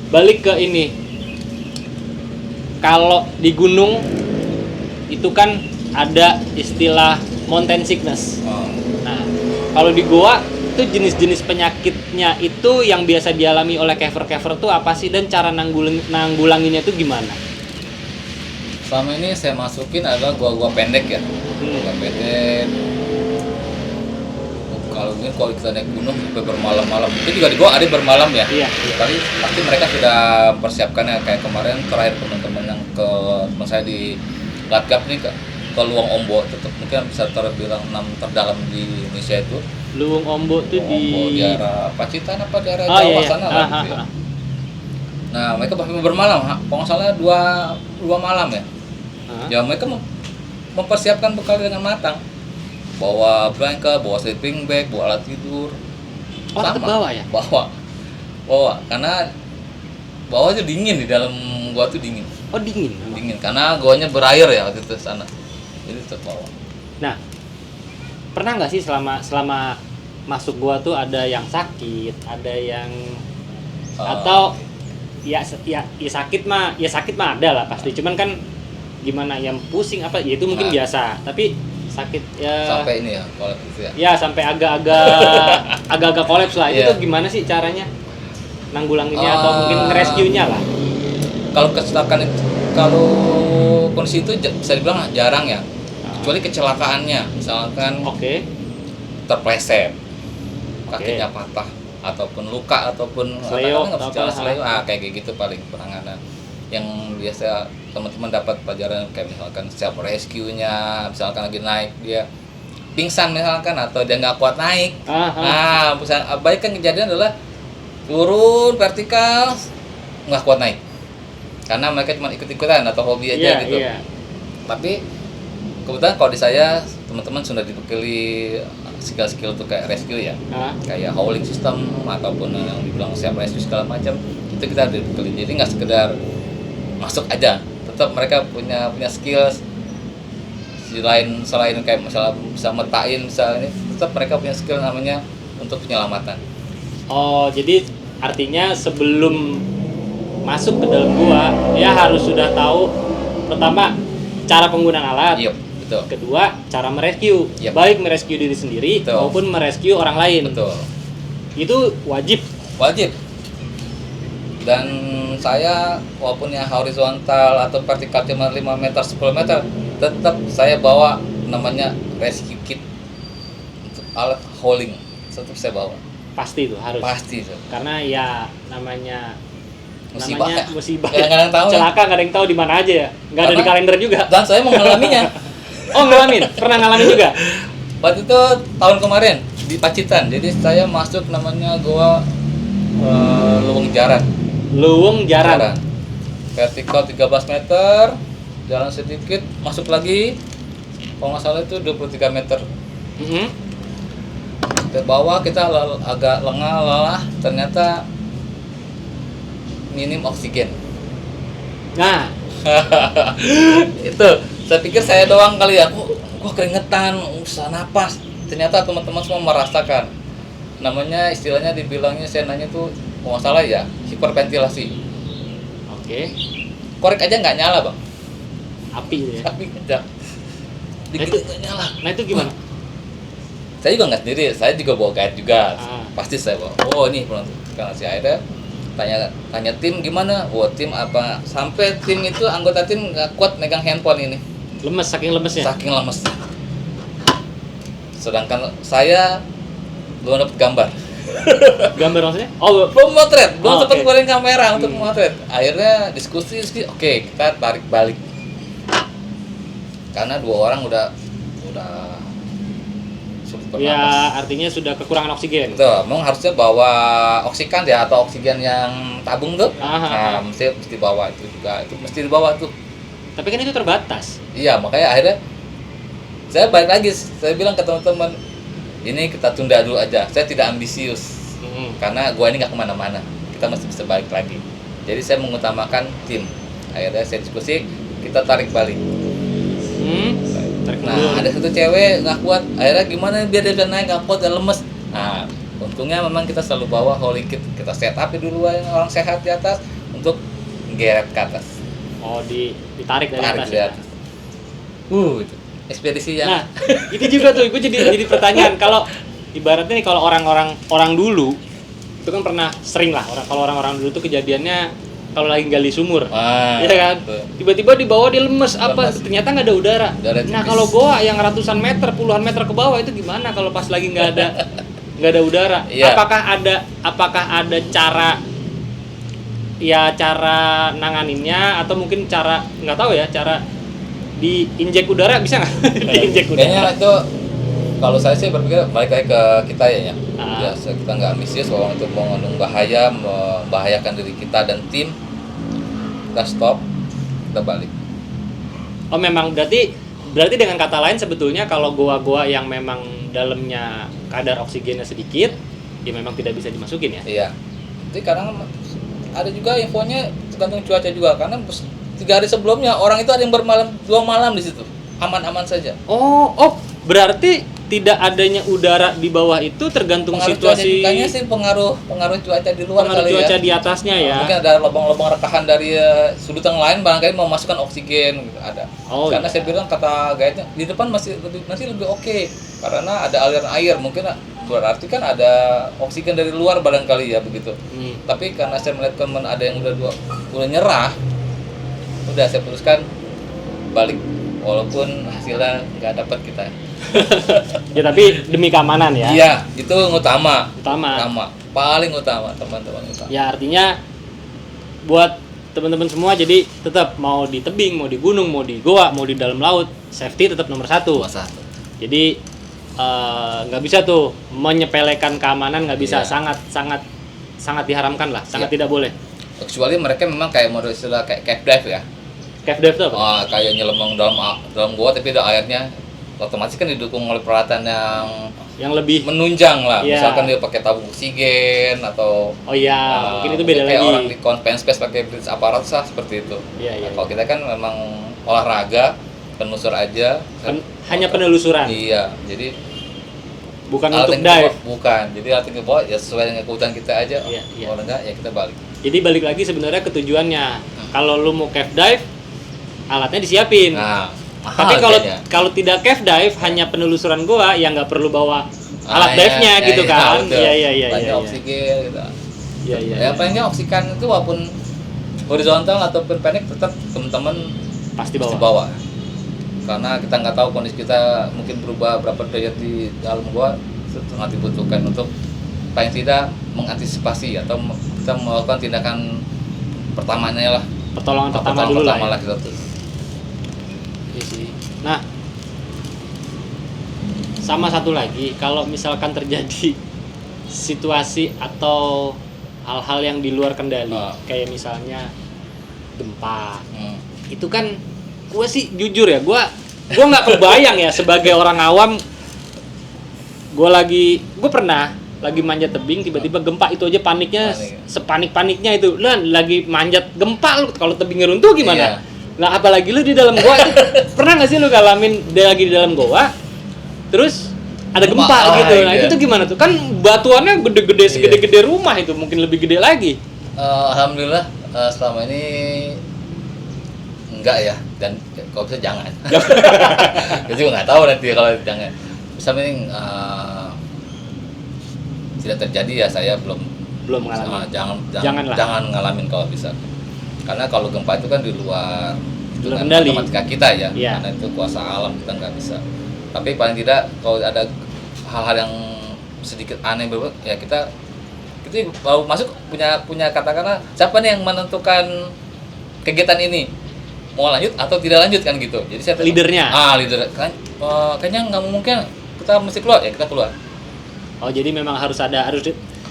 balik ke ini. Kalau di gunung itu kan ada istilah mountain sickness. Nah, kalau di goa itu jenis-jenis penyakitnya itu yang biasa dialami oleh caver-caver tuh apa sih, dan cara nanggulanginnya itu gimana? Selama ini saya masukin adalah gua pendek ya. Gua pendek. Kalau kita naik gunung sampai bermalam-malam, itu juga di gua ada bermalam ya. Iya. Tapi pasti mereka sudah persiapkannya, kayak kemarin terakhir teman-teman yang ke teman saya di Latgap nih ke Luang Ombo, tetap mungkin bisa terbilang 6 terdalam di Indonesia itu. Luang Ombo tuh di daerah Pacitan apa daerah Jawa sana lah gitu ya. Nah, mereka bahkan bermalam, kalau nggak salah dua malam ya. Ya mereka mempersiapkan bekal dengan matang. Bawa blanket, bawa sleeping bag, bawa alat tidur. Oh, tetap bawa ya? Bawa, karena bawah aja dingin, di dalam gua tuh dingin. Oh, dingin. Dingin karena guanya berair ya waktu itu sana. Jadi tetap bawa. Nah, pernah nggak sih selama masuk gua tuh ada yang sakit, ada yang atau ya sakit mah ada lah pasti. Cuman kan gimana, yang pusing apa ya itu mungkin biasa, tapi sakit ya sampai ini ya kolaps gitu ya. Ya sampai agak-agak kolaps lah. Itu Iya. tuh gimana sih caranya nanggulanginnya atau mungkin nge-rescue-nya lah? Kalau kecelakaan itu, kalau kondisi itu bisa dibilang jarang ya. Kecuali kecelakaannya, misalkan terpleset, kakinya patah, ataupun luka, ataupun seleo, nggak bisa jalan seleo, kayak gitu paling penanganan. Yang biasa teman-teman dapat pelajaran kayak misalkan siap rescue-nya, misalkan lagi naik dia pingsan misalkan, atau dia nggak kuat naik. Baik kan kejadian adalah turun vertikal nggak kuat naik, karena mereka cuma ikut-ikutan atau hobi aja gitu. Tapi kebetulan kalau di saya teman-teman sudah dibekali skill-skill untuk kayak rescue ya, kayak hauling system ataupun yang dibilang siap rescue segala macam, itu kita dibekali. Jadi nggak sekedar masuk aja, tetap mereka punya skill selain kayak misalnya bisa metain misalnya, tetap mereka punya skill namanya untuk penyelamatan. Oh, jadi artinya sebelum masuk ke dalam gua dia harus sudah tahu pertama cara penggunaan alat. Iya, betul. Kedua, cara merescue. Baik merescue diri sendiri maupun merescue orang lain. Betul. Itu wajib. Dan saya walaupun yang horizontal atau vertikal cuma 5 meter 10 meter, tetap saya bawa namanya rescue kit untuk alat hauling, tetap saya bawa. Pasti itu harus. Pasti itu. Karena ya namanya musibah. Nggak tahu. Celaka nggak ada yang tahu di mana aja ya. Nggak ada di kalender juga. Dan saya mengalaminya. Oh, ngalamin? Pernah ngalamin juga? Waktu itu tahun kemarin di Pacitan. Jadi saya masuk namanya gua Luwung Jaran. Vertikal 13 meter, jalan sedikit, masuk lagi. Kalau nggak salah itu 23 meter. Ke bawah kita agak lelah, ternyata minim oksigen. Nah, itu saya pikir saya doang kali ya, gua keringetan, susah napas. Ternyata teman-teman semua merasakan. Namanya istilahnya dibilangnya, saya nanya tuh kalau nggak salah ya hiperventilasi. Korek aja nggak nyala bang. Api ya. Api kencang. Dikit nggak nyala. Nah itu gimana? Saya juga nggak sendiri, saya juga bawa guide juga. Pasti saya bawa. Oh ini karena si Aida tanya tim gimana? Tim apa? Sampai tim itu anggota tim nggak kuat megang handphone ini. Saking lemesnya. Sedangkan saya belum dapat gambar. Gambar maksudnya? Oh, belum motret, belum sempat keluarin kamera untuk motret. Akhirnya diskusi, kita tarik balik. Karena 2 orang udah sulit bernapas. Ya, artinya sudah kekurangan oksigen. Betul, memang harusnya bawa oksigen ya, atau oksigen yang tabung tuh. Mesti bawa itu juga, itu mesti dibawa tuh. Tapi kan itu terbatas. Iya, makanya akhirnya saya balik lagi, saya bilang ke teman-teman, ini kita tunda dulu aja. Saya tidak ambisius, karena gua ini nggak kemana-mana. Kita masih bisa balik lagi. Jadi saya mengutamakan tim. Akhirnya saya diskusi, kita tarik balik. Ada satu cewek nggak kuat. Akhirnya gimana biar dia bisa naik, nggak kuat dan lemes. Nah, untungnya memang kita selalu bawa hauling kit. Kita set up dulu orang sehat di atas untuk geret ke atas. Oh, ditarik dari atas. Itu ekspedisi yang. Nah, itu juga tuh, gue jadi pertanyaan. Kalau ibaratnya nih, kalau orang dulu itu kan pernah sering lah, kalau orang dulu tuh kejadiannya kalau lagi gali sumur, ya kan, tiba-tiba di bawah dia lemes. Ternyata nggak ada udara. Nah, kalau goa yang ratusan meter, puluhan meter ke bawah itu gimana kalau pas lagi nggak ada udara? Iya. Apakah ada cara nanganinnya, atau mungkin cara nggak tahu ya, cara diinjek udara bisa nggak? Diinjek udara. Kayaknya itu kalau saya sih berpikir balik lagi ke kita ya. Biasa kita nggak ambisius kalau itu mengandung bahaya, membahayakan diri kita dan tim, kita stop, kita balik. Oh memang berarti dengan kata lain sebetulnya kalau goa-goa yang memang dalamnya kadar oksigennya sedikit, ya memang tidak bisa dimasukin ya. Iya. Jadi kadang ada juga infonya tergantung cuaca juga, karena 3 hari sebelumnya orang itu ada yang bermalam 2 malam di situ, aman-aman saja. Oh berarti tidak adanya udara di bawah itu tergantung Pengaruh situasi. cuaca sih pengaruh cuaca di luar pengaruh kali cuaca ya. di atasnya ya. Mungkin ada lubang-lubang rekahan dari sudut yang lain, barangkali memasukkan oksigen gitu, ada. Oh, karena iya. saya bilang kata guide-nya di depan masih lebih oke, karena ada aliran air, mungkin berarti kan ada oksigen dari luar barangkali ya begitu. Tapi karena saya melihat teman ada yang udah nyerah, udah saya putuskan balik walaupun hasilnya nggak dapat kita. Ya tapi demi keamanan ya. Iya, itu utama. Paling utama, teman-teman utama. Ya artinya buat teman-teman semua, jadi tetap mau di tebing, mau di gunung, mau di goa, mau di dalam laut, safety tetap nomor 1. Jadi nggak bisa tuh menyepelekan keamanan, nggak bisa. Iya. sangat diharamkan lah, sangat tidak boleh. Kecuali mereka memang kayak model istilah kayak cave dive ya. Cave dive itu apa? Kayak nyelemong dalam gua tapi ada airnya, otomatis kan didukung oleh peralatan yang lebih menunjang lah. Iya. Misalkan dia pakai tabung oksigen atau Oh iya, mungkin itu beda kayak lagi. orang di confined space pakai bridge aparat seperti itu. Iya. Kalau kita kan memang olahraga penelusur aja. Hanya penelusuran. Iya, jadi Bukan alat untuk yang dive. bukan. Jadi alat yang ke bawah ya sesuai dengan kebutuhan kita aja. Iya. Kalau enggak ya kita balik. Jadi balik lagi sebenarnya ke tujuannya. Kalau lu mau cave dive, alatnya disiapin. Nah, Tapi kalau tidak cave dive, hanya penelusuran goa, yang nggak perlu bawa alat dive-nya gitu kan. Iya. Banyak oksigen gitu. Iya. Ya palingnya oksigen itu walaupun horizontal ataupun pendek tetap teman-teman Pasti pasti bawa. bawa. Karena kita nggak tahu kondisi kita mungkin berubah berapa derajat di dalam gua, sangat dibutuhkan untuk paling tidak mengantisipasi atau kita melakukan tindakan pertamanya lah. Pertolongan pertama dulu lah. Pertama Ya. lah kita tuh. Iya sih. Nah, sama satu lagi, kalau misalkan terjadi situasi atau hal-hal yang di luar kendali, kayak misalnya gempa, itu kan gue sih jujur ya, gue nggak kebayang ya sebagai orang awam. Gue pernah lagi manjat tebing, tiba-tiba gempa, itu aja paniknya sepanik-paniknya itu. Lah lagi manjat gempa, lu kalau tebingnya runtuh gimana? Iya. Nah apalagi lu di dalam goa itu, pernah nggak sih lu ngalamin dia lagi di dalam goa, terus ada gempa gitu? Nah iya. itu tuh gimana tuh? Kan batuannya gede-gede, segede-gede rumah itu, mungkin lebih gede lagi. Alhamdulillah selama ini enggak ya, dan kalau bisa jangan. Saya juga nggak tahu nanti kalau jangan. Bisa mending tidak terjadi ya, saya belum mengalami. Jangan ngalamin kalau bisa. Karena kalau gempa itu kan di luar kendali matematika kita ya, Iya. karena itu kuasa alam, kita nggak bisa. Tapi paling tidak kalau ada hal-hal yang sedikit aneh ya kita baru masuk punya katakanlah siapa nih yang menentukan kegiatan ini mau lanjut atau tidak lanjut kan gitu. Jadi saya leadernya. Leader kan kayaknya nggak mungkin, kita mesti keluar ya, kita keluar. Oh jadi memang harus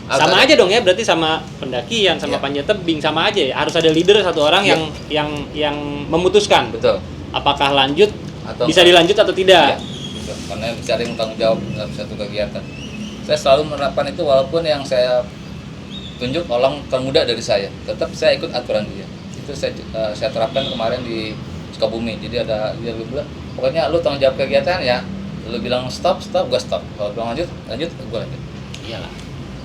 sama aja dong ya, berarti sama pendakian, sama panjat tebing sama aja ya. Harus ada leader satu orang yang memutuskan. Betul. Apakah lanjut Atau bisa dilanjut atau tidak. Iya, betul. Karena bisa ada yang tanggung jawab dalam satu kegiatan. Saya selalu menerapkan itu, walaupun yang saya tunjuk orang termuda dari saya, tetap saya ikut aturan dia. Itu saya terapkan kemarin di Sukabumi. Jadi ada dia bilang, pokoknya lu tanggung jawab kegiatan ya. Lu bilang stop, gua stop. Kalau bilang lanjut, gua lanjut. Iyalah.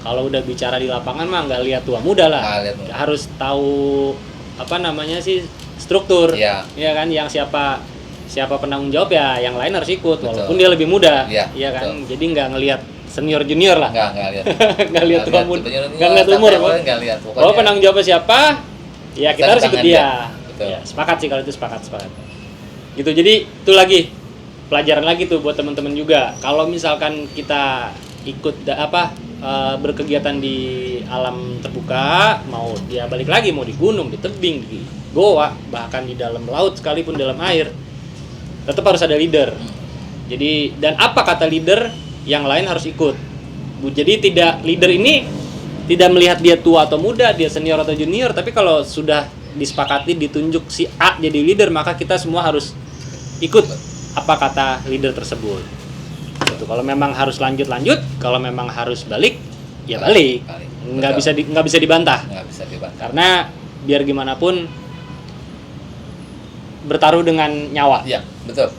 Kalau udah bicara di lapangan mah nggak lihat tua muda lah. Harus tahu struktur. Iya. Iya kan, yang siapa penanggung jawab ya, yang lain harus ikut. Betul. Walaupun dia lebih muda. Iya kan. Betul. Jadi nggak ngelihat senior junior lah. Nggak lihat. Nggak lihat tua muda. Nggak lihat umur. Nggak lihat. Kalau penanggung jawabnya siapa, ya kita harus ikut dia. Betul. Ya, sepakat sih kalau itu sepakat. Gitu. Jadi itu lagi pelajaran lagi tuh buat teman-teman juga. Kalau misalkan kita ikut berkegiatan di alam terbuka, mau dia balik lagi, mau di gunung, di tebing, di goa, bahkan di dalam laut sekalipun dalam air, tetap harus ada leader. Jadi, dan apa kata leader, yang lain harus ikut. Jadi leader ini tidak melihat dia tua atau muda, dia senior atau junior, tapi kalau sudah disepakati ditunjuk si A jadi leader, maka kita semua harus ikut apa kata leader tersebut. Gitu. Kalau memang harus lanjut, kalau memang harus balik, ya balik. Nggak bisa dibantah. Nggak bisa dibantah. Karena biar gimana pun bertaruh dengan nyawa. Iya, betul.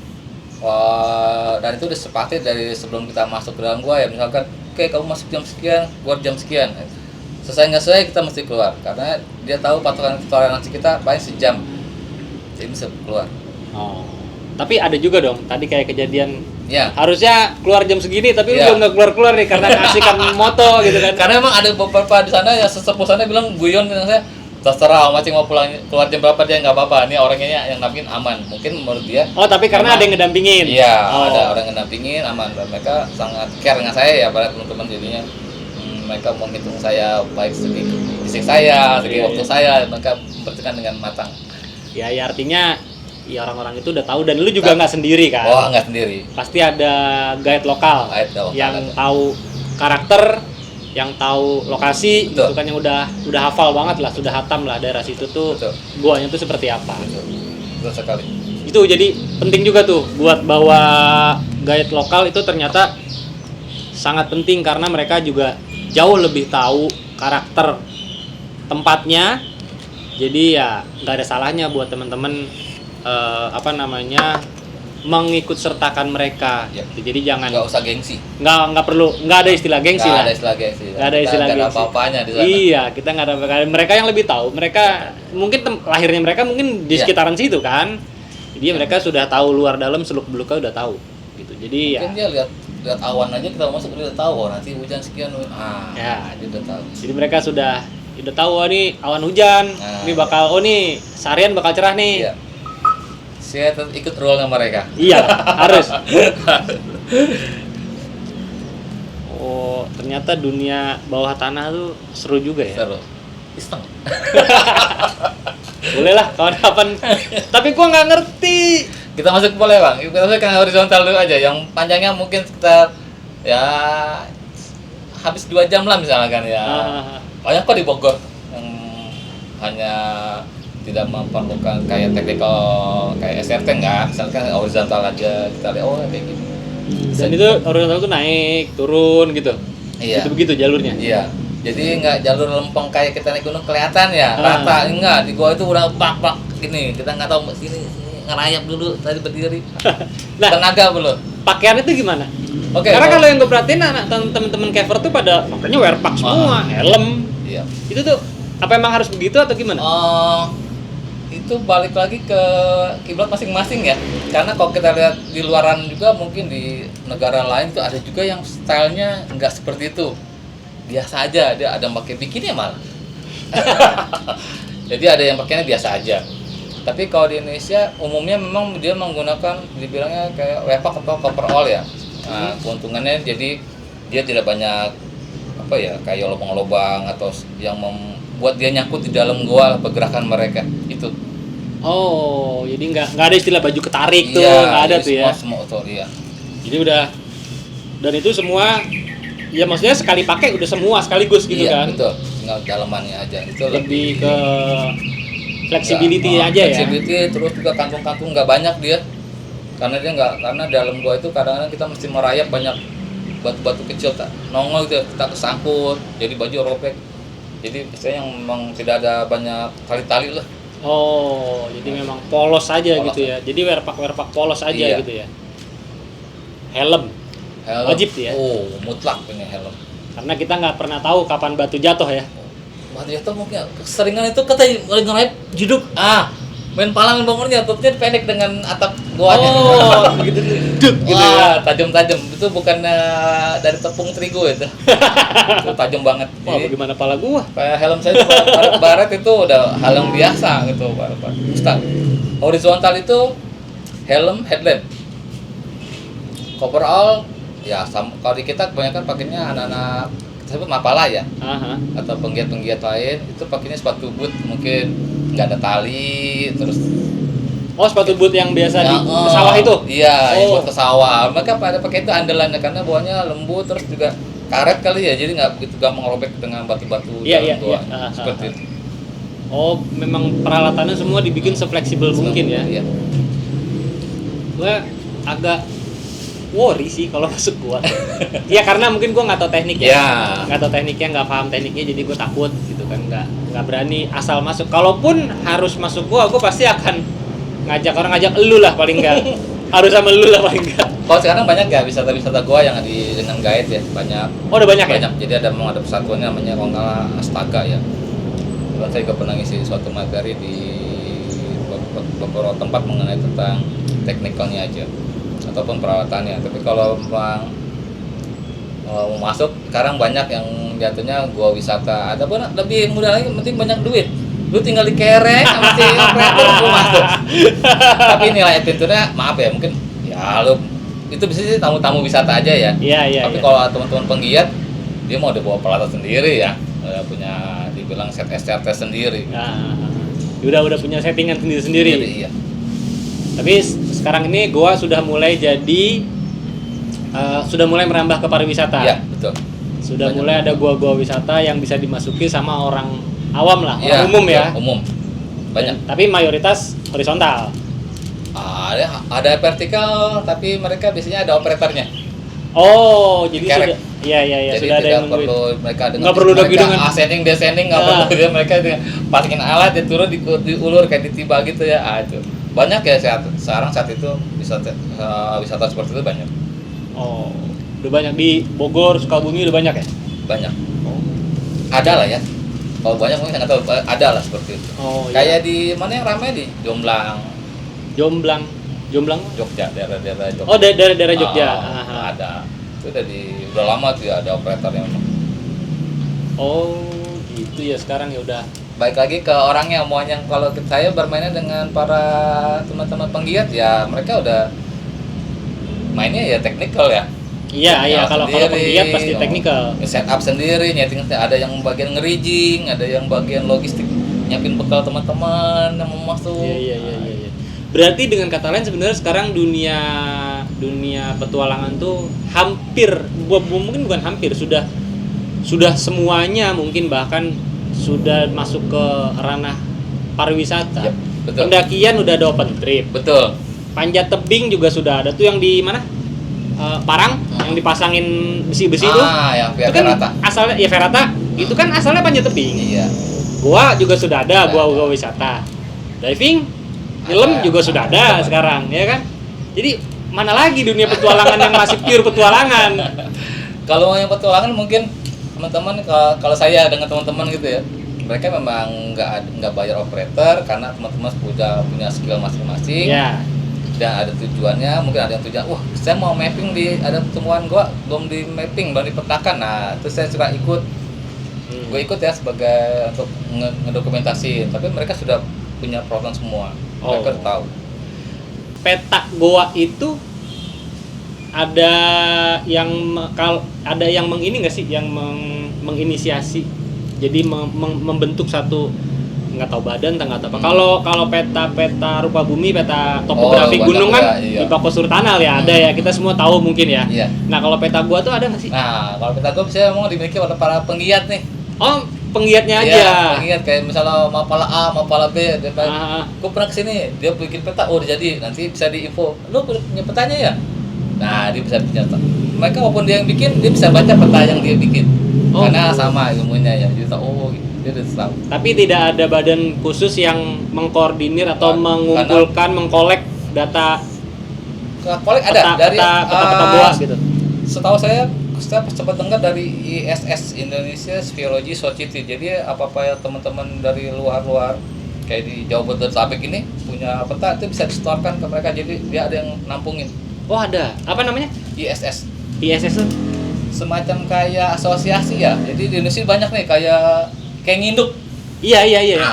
Dan itu udah sepakati dari sebelum kita masuk ke dalam gua ya, misalkan oke, kamu masuk jam sekian, keluar jam sekian. Selesai nggak selesai kita mesti keluar karena dia tahu patokan toleransi kita paling sejam, jadi bisa keluar. Oh, tapi ada juga dong tadi kayak kejadian Ya. harusnya keluar jam segini tapi Ya. lu nggak keluar nih karena kasihkan moto gitu kan. Karena emang ada beberapa di sana ya sesepuh sana bilang guyon dengan saya, terserah masing mau pulang keluar jam berapa dia nggak apa-apa, ini orangnya yang nampingin aman, mungkin menurut dia. Oh, tapi karena aman. ada yang ngedampingin. Iya, Oh. ada orang yang ngedampingin aman dan mereka sangat care dengan saya ya para teman-teman, jadinya mereka menghitung saya baik segi fisik saya, segi Iya, waktu iya. saya, mereka memperhatikan dengan matang. Ya artinya ya orang-orang itu udah tahu dan lu juga nggak sendiri kan. Oh, nggak sendiri. Pasti ada guide lokal Guide lokal yang ada. tahu karakter, yang tahu lokasi, Betul. itu kan yang udah hafal banget lah, sudah hatam lah daerah situ tuh. Betul. Guanya tuh seperti apa. Betul sekali. Itu jadi penting juga tuh buat bawa guide lokal itu ternyata sangat penting karena mereka juga jauh lebih tahu karakter tempatnya. Jadi ya nggak ada salahnya buat teman-teman mengikut sertakan mereka. Ya. Jadi jangan Nggak usah gengsi. nggak perlu, nggak ada istilah gengsi Nggak lah. ada istilah gengsi. Nggak ada istilah Nggak ada gengsi. apa-apanya di sana. Iya, kita nggak ada apa-apa. Mereka yang lebih tahu. Mereka mungkin lahirnya mereka mungkin di Iya. sekitaran situ kan. Jadi mereka sudah tahu luar dalam seluk beluknya udah tahu. Gitu. Jadi Mungkin ya. dia lihat awan aja kita masuk dia udah tahu, oh nanti hujan sekian. Ya. Dia udah tahu. Jadi mereka sudah tahu, oh nih awan hujan, Nah, ini bakal, oh nih seharian bakal cerah nih. Iya. Saya tetap ikut role-nya mereka. Iya, harus. Oh, ternyata dunia bawah tanah tuh seru juga ya. Seru. Iseng. Boleh lah kawan-kawan. Tapi gua nggak ngerti. Kita masuk boleh bang. Kita masuk ke horizontal dulu aja. Yang panjangnya mungkin sekitar ya habis 2 jam lah misalkan ya. Banyak kok di Bogor yang hanya tidak memerlukan kayak technical kayak SRT enggak, misalkan horizontal aja kita lihat oh kayak gini. Dan itu horizontal tuh naik, turun gitu. Iya. Itu begitu jalurnya. Iya. Jadi nggak jalur lempeng kayak kita naik gunung kelihatan ya, Ah. rata enggak. Di gua itu udah bak gini. Kita nggak tahu sini ngerayap dulu tadi berdiri. Nah, Tenaga belum. pakaian itu gimana? Oke. Karena kalau yang gue perhatiin anak temen-temen cover tuh pada pakainya wear pack semua, helm. Iya. Itu tuh apa emang harus begitu atau gimana? Itu balik lagi ke kiblat masing-masing ya. Karena kalau kita lihat di luaran juga mungkin di negara lain tuh ada juga yang stylenya nggak seperti itu. Biasa aja, dia ada yang pakai bikini malah. Jadi ada yang pakainya biasa aja. Tapi kalau di Indonesia umumnya memang dia menggunakan dibilangnya kayak wepak atau coverall ya. Nah, keuntungannya jadi dia tidak banyak apa ya kayak lubang-lubang atau yang membuat dia nyangkut di dalam gua pergerakan mereka itu. Oh, jadi nggak ada istilah baju ketarik tuh, Iya, nggak ada jadi tuh ya. Semua auto iya. Jadi udah, dan itu semua, ya maksudnya sekali pakai udah semua sekaligus gitu Iya, kan. betul. Tinggal dalamannya aja. Itu Lebih ke flexibility Nggak, aja ya. flexibility, terus juga kantung-kantung nggak banyak dia. Karena dalam gua itu kadang-kadang kita mesti merayap banyak batu-batu kecil tak nongol gitu, kita kesangkut, jadi baju robek. Jadi biasanya yang memang tidak ada banyak tali-tali lah. Oh, jadi memang polos aja Polos. gitu ya. Jadi wear pack polos aja Iya. gitu ya. Helm, Helm. Wajib tuh ya? Oh, mutlak punya helm. karena kita nggak pernah tahu kapan batu jatuh ya. Batu jatuh mungkin keseringan itu kata ngerayap jiduk. Main palang bangunnya tutupnya pendek dengan atap goanya. Oh, gitu duk gitu ya. Tajam-tajam. Itu bukan dari tepung terigu itu. Itu tajam banget. Wah, Jadi, bagaimana pala gua? kayak helm saya itu baret itu udah hal yang biasa gitu, Pak. Ustaz. Horizontal itu helm, headlamp. Coverall ya kalau di kita kebanyakan pakainya anak-anak kita sebut mapala ya Aha. atau penggiat-penggiat lain itu pakainya sepatu boot mungkin nggak ada tali terus Oh, sepatu boot yang biasa di oh, sawah itu? iya yang Oh. buat ke sawah mereka pada pakai itu andalannya karena bawahnya lembut terus juga karet kali ya jadi nggak begitu gampang robek dengan batu-batu Iya, dalam iya, goa. iya. Seperti itu Oh, memang peralatannya semua dibikin sefleksibel mungkin ya. Iya. gue agak worry sih kalau masuk gua. Ya karena mungkin gua nggak tahu teknik ya. Nggak tahu tekniknya, nggak paham tekniknya, jadi gua takut gitu kan, nggak berani asal masuk. Kalaupun harus masuk gua pasti akan ngajak orang, ngajak elu lah paling nggak. Harus sama elu lah paling nggak. Kalau sekarang banyak ya wisata-wisata gua yang dengan guide ya, banyak. Oh udah banyak ya? Banyak. Jadi ada persatuannya namanya kalau nggak salah Astaga ya. Kebetulan saya juga pernah ngisi suatu materi di beberapa tempat mengenai tentang teknikalnya aja ataupun peralatannya. Tapi kalau memang mau masuk sekarang banyak yang jatuhnya gua wisata. Ada pun lebih mudah lagi, penting banyak duit. Lu tinggal dikerek sama si operator lu masuk. Tapi nilai pintunya maaf ya, mungkin ya lu itu bisa sih tamu-tamu wisata aja ya. Iya. Tapi kalau teman-teman penggiat dia mau udah bawa peralatan sendiri ya. Udah punya dibilang set SRT sendiri. Udah punya settingan sendiri. Iya. Tapi sekarang ini gua sudah mulai sudah mulai merambah ke pariwisata. Iya, betul. Sudah Banyak. mulai ada gua-gua wisata yang bisa dimasuki sama orang awam lah, Ya, orang umum ya. Umum. Banyak. Tapi mayoritas horizontal. Ada vertikal, tapi mereka biasanya ada operatornya. Oh, jadi Kerek. sudah iya Jadi sudah ada tidak yang nungguin. perlu mereka dengan Nggak perlu lagi dengan ascending descending nggak perlu dia, mereka dengan pasangin alat dia turun diulur kayak ditiba gitu ya. Itu banyak ya sekarang saat itu wisata seperti itu banyak. Oh, udah banyak di Bogor, Sukabumi udah banyak ya? Banyak. Oh. Ada lah ya. Kalau banyak mungkin nggak tahu, ada lah seperti itu. Oh, Kayak di mana yang ramai di Jomblang, Jomblang. Jogja, daerah-daerah Jogja. Oh, daerah Jogja. Ada. Itu udah lama tuh ya ada operatornya memang. Oh, gitu ya sekarang ya udah. Baik lagi ke orangnya, maunya kalau saya bermainnya dengan para teman-teman penggiat ya mereka udah mainnya ya teknikal ya. Iya, kalau penggiat pasti teknikal. Setup sendiri, nyeting, ada yang bagian ngerijing, ada yang bagian logistik, nyiapin bekal teman-teman yang mau masuk. Iya. Berarti dengan kata lain sebenarnya sekarang dunia petualangan tuh hampir, mungkin bukan hampir, sudah semuanya mungkin bahkan sudah masuk ke ranah pariwisata. Yep, betul. Pendakian udah ada open trip. Betul. Panjat tebing juga sudah ada tuh yang di mana? Parang yang dipasangin besi-besi itu. Yang Itu kan Ferrata. asalnya ya Ferrata, itu kan asalnya panjat tebing. Iya. Gua juga sudah ada, gua wisata. Diving, nyelam juga sudah ada sekarang, ya kan? Jadi mana lagi dunia petualangan yang masih pure petualangan? Kalau yang petualangan mungkin teman-teman, kalau saya dengan teman-teman gitu ya, mereka memang nggak bayar operator karena teman-teman punya skill masing-masing. Ya. Dan ada tujuannya, mungkin ada yang tujuan, saya mau mapping ada temuan gua belum di mapping, belum dipetakan. Nah, terus saya suka ikut. Gue ikut ya sebagai untuk ngedokumentasi, tapi mereka sudah punya peralatan semua. Mereka tahu. Peta goa itu ada yang mengini nggak sih, yang menginisiasi, jadi membentuk satu, nggak tahu badan nggak tahu apa. Kalau peta rupa bumi, peta topografi gunung kan iya. di Bakosur Tunnel ya ada ya, kita semua tahu mungkin ya. Iya. Nah kalau peta gua tuh ada nggak sih? Nah kalau peta gua bisa memang dimiliki oleh para penggiat nih. Oh, penggiatnya aja. Iya, penggiat kayak misalnya Mapala A, Mapala B, gue pernah kesini, dia bikin peta, udah jadi, nanti bisa diinfo, lu punya petanya ya? Nah, dia bisa ternyata. Mereka walaupun dia yang bikin, dia bisa baca peta yang dia bikin. Karena sama ilmunya ya, dia tahu, dia udah tahu. Tapi tidak ada badan khusus yang mengkoordinir atau mengumpulkan, mengkolek data. Kolek ada dari peta goa gitu. Setahu saya sempat dengar dari ISS, Indonesia Speleology Society. Jadi apa-apa ya teman-teman dari luar kayak di Jawa Bodetabek ini punya peta itu bisa disetorkan ke mereka, jadi dia ada yang nampungin. Oh ada, apa namanya? ISS. ISS tuh? Semacam kayak asosiasi ya. Jadi di Indonesia banyak nih kayak nginduk. Iya.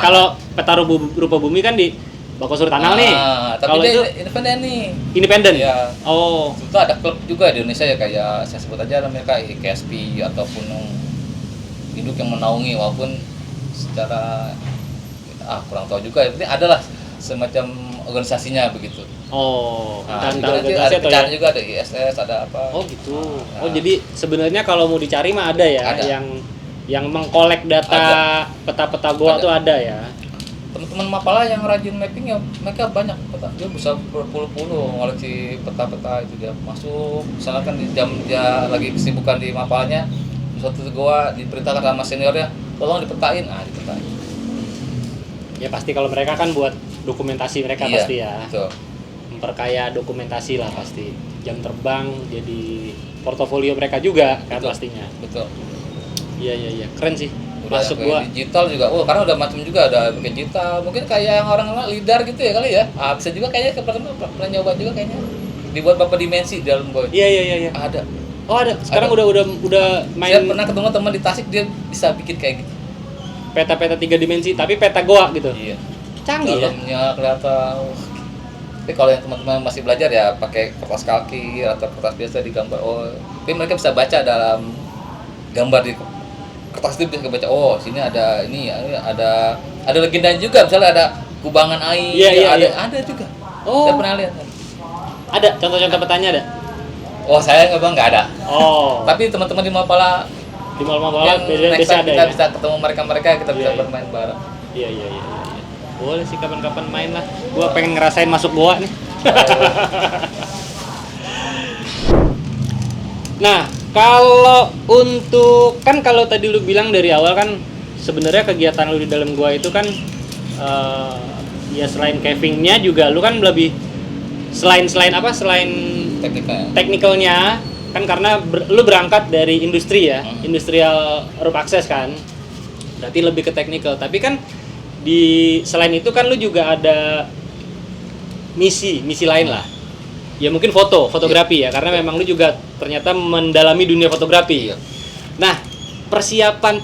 Kalau peta rupa bumi kan di Bakosur Tunnel nih. Tapi kalau dia itu independen nih. Independen? Ya. Oh. Itu ada klub juga di Indonesia ya, kayak saya sebut aja namanya kayak KSP ataupun induk yang menaungi, walaupun secara kurang tahu juga. Tapi adalah semacam organisasinya begitu. Oh. Dan ada pecahan juga, ada ISS, ada apa. Oh gitu. Jadi sebenarnya kalau mau dicari mah ada ya, ada. yang mengkolek data peta-peta goa tuh ada ya. teman-teman Mapala yang rajin mapping ya mereka banyak peta, dia bisa berpuluh-puluh ngoleksi peta-peta itu dia masuk misalkan di jam dia lagi kesibukan di Mapalanya di suatu gua diperintahkan sama seniornya tolong dipetain, dipetain. Ya pasti kalau mereka kan buat dokumentasi mereka pasti ya. Betul. Memperkaya dokumentasi lah pasti. Jam terbang jadi portofolio mereka juga kan pastinya. Betul. Iya, keren sih. Udah Masuk gua. Digital juga, karena udah macam juga ada pakai digital. Mungkin kayak yang orang lidar gitu ya kali ya. Bisa juga kayaknya pernah nyoba juga kayaknya. Dibuat beberapa dimensi di dalam gua. Iya. Ada. Oh ada. Sekarang Ada. udah main. Saya pernah ketemu teman di Tasik dia bisa bikin kayak gitu. Peta-peta 3 dimensi tapi peta goa gitu. Iya. Canggih ya. Dalamnya kelihatan. Tapi kalau yang teman-teman masih belajar ya pakai kertas kaki atau kertas biasa digambar. Tapi mereka bisa baca dalam gambar di kertas itu bisa kebaca. Sini ada ini ada legenda juga, misalnya ada kubangan air. Iya. Ada juga. Oh. Saya pernah lihat. Ada contoh-contoh petanya ada. Saya nggak ada. Tapi teman-teman di Mapala Di Mapala yang biasa next time ada kita ya. bisa ketemu mereka kita bisa bermain bareng. Iya. Boleh sih kapan-kapan main lah. Gua pengen ngerasain masuk goa nih. Nah, kalau untuk kan kalau tadi lu bilang dari awal kan sebenarnya kegiatan lu di dalam goa itu kan ya selain cavingnya juga lu kan lebih selain teknikalnya kan karena lu berangkat dari industri ya, industrial rope access kan. Berarti lebih ke teknikal. Tapi kan selain itu kan lu juga ada misi lain lah. Ya mungkin fotografi ya, karena memang lu juga ternyata mendalami dunia fotografi. Nah, persiapan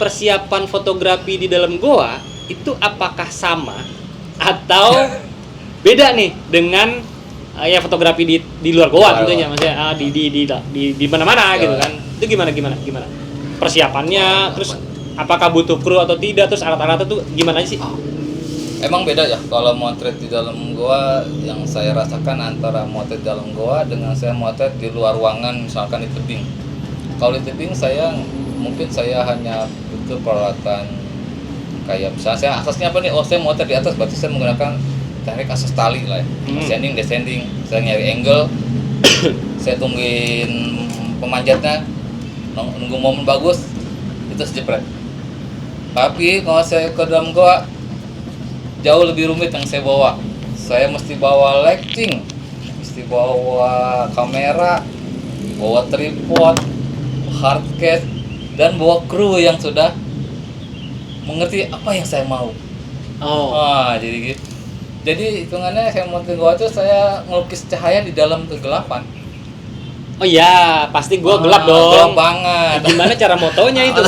fotografi di dalam goa itu apakah sama atau beda nih dengan ya fotografi di luar goa tentunya, maksudnya di mana-mana gitu kan. Itu gimana? Persiapannya, terus apakah butuh kru atau tidak, terus alat-alatnya tuh gimana sih? Emang beda ya kalau motret di dalam goa. Yang saya rasakan antara motret di dalam goa dengan saya motret di luar ruangan, misalkan di tebing. Kalau di tebing mungkin saya hanya butuh peralatan kayak misalnya saya asasnya apa nih, saya motret di atas, berarti saya menggunakan teknik asas tali lah ya. Ascending, descending, saya nyari angle, saya tungguin pemanjatnya, nunggu momen bagus, itu sejepret. Tapi kalau saya ke dalam goa jauh lebih rumit yang saya bawa. Saya mesti bawa lighting, mesti bawa kamera, bawa tripod, hard case, dan bawa kru yang sudah mengerti apa yang saya mau. Jadi gitu. Jadi hitungannya saya mau goa itu saya ngelukis cahaya di dalam kegelapan. Oh iya, pasti gua gelap dong. Gelap banget. Gimana cara motonya itu?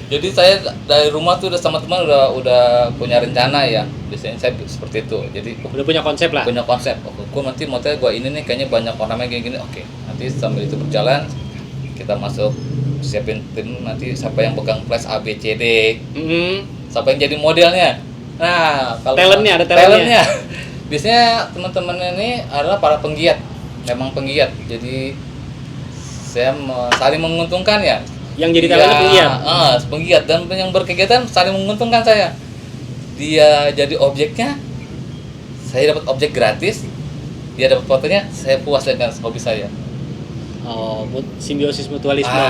Jadi saya dari rumah tuh udah sama teman udah punya rencana ya. Biasanya saya seperti itu. Jadi udah punya konsep lah. Punya konsep. Gua nanti motonya gua ini nih kayaknya banyak ornamen gini-gini. Oke. Nanti sambil itu berjalan kita masuk siapin tim, nanti siapa yang pegang flash A B C D. Siapa yang jadi modelnya. Nah, kalau ada talentnya. Biasanya teman-teman ini adalah para penggiat. Memang penggiat, jadi saya saling menguntungkan ya. Yang jadi talentnya penggiat dan yang berkegiatan saling menguntungkan saya. Dia jadi objeknya, saya dapat objek gratis. Dia dapat fotonya, saya puas dengan hobi saya. Simbiosis mutualisme.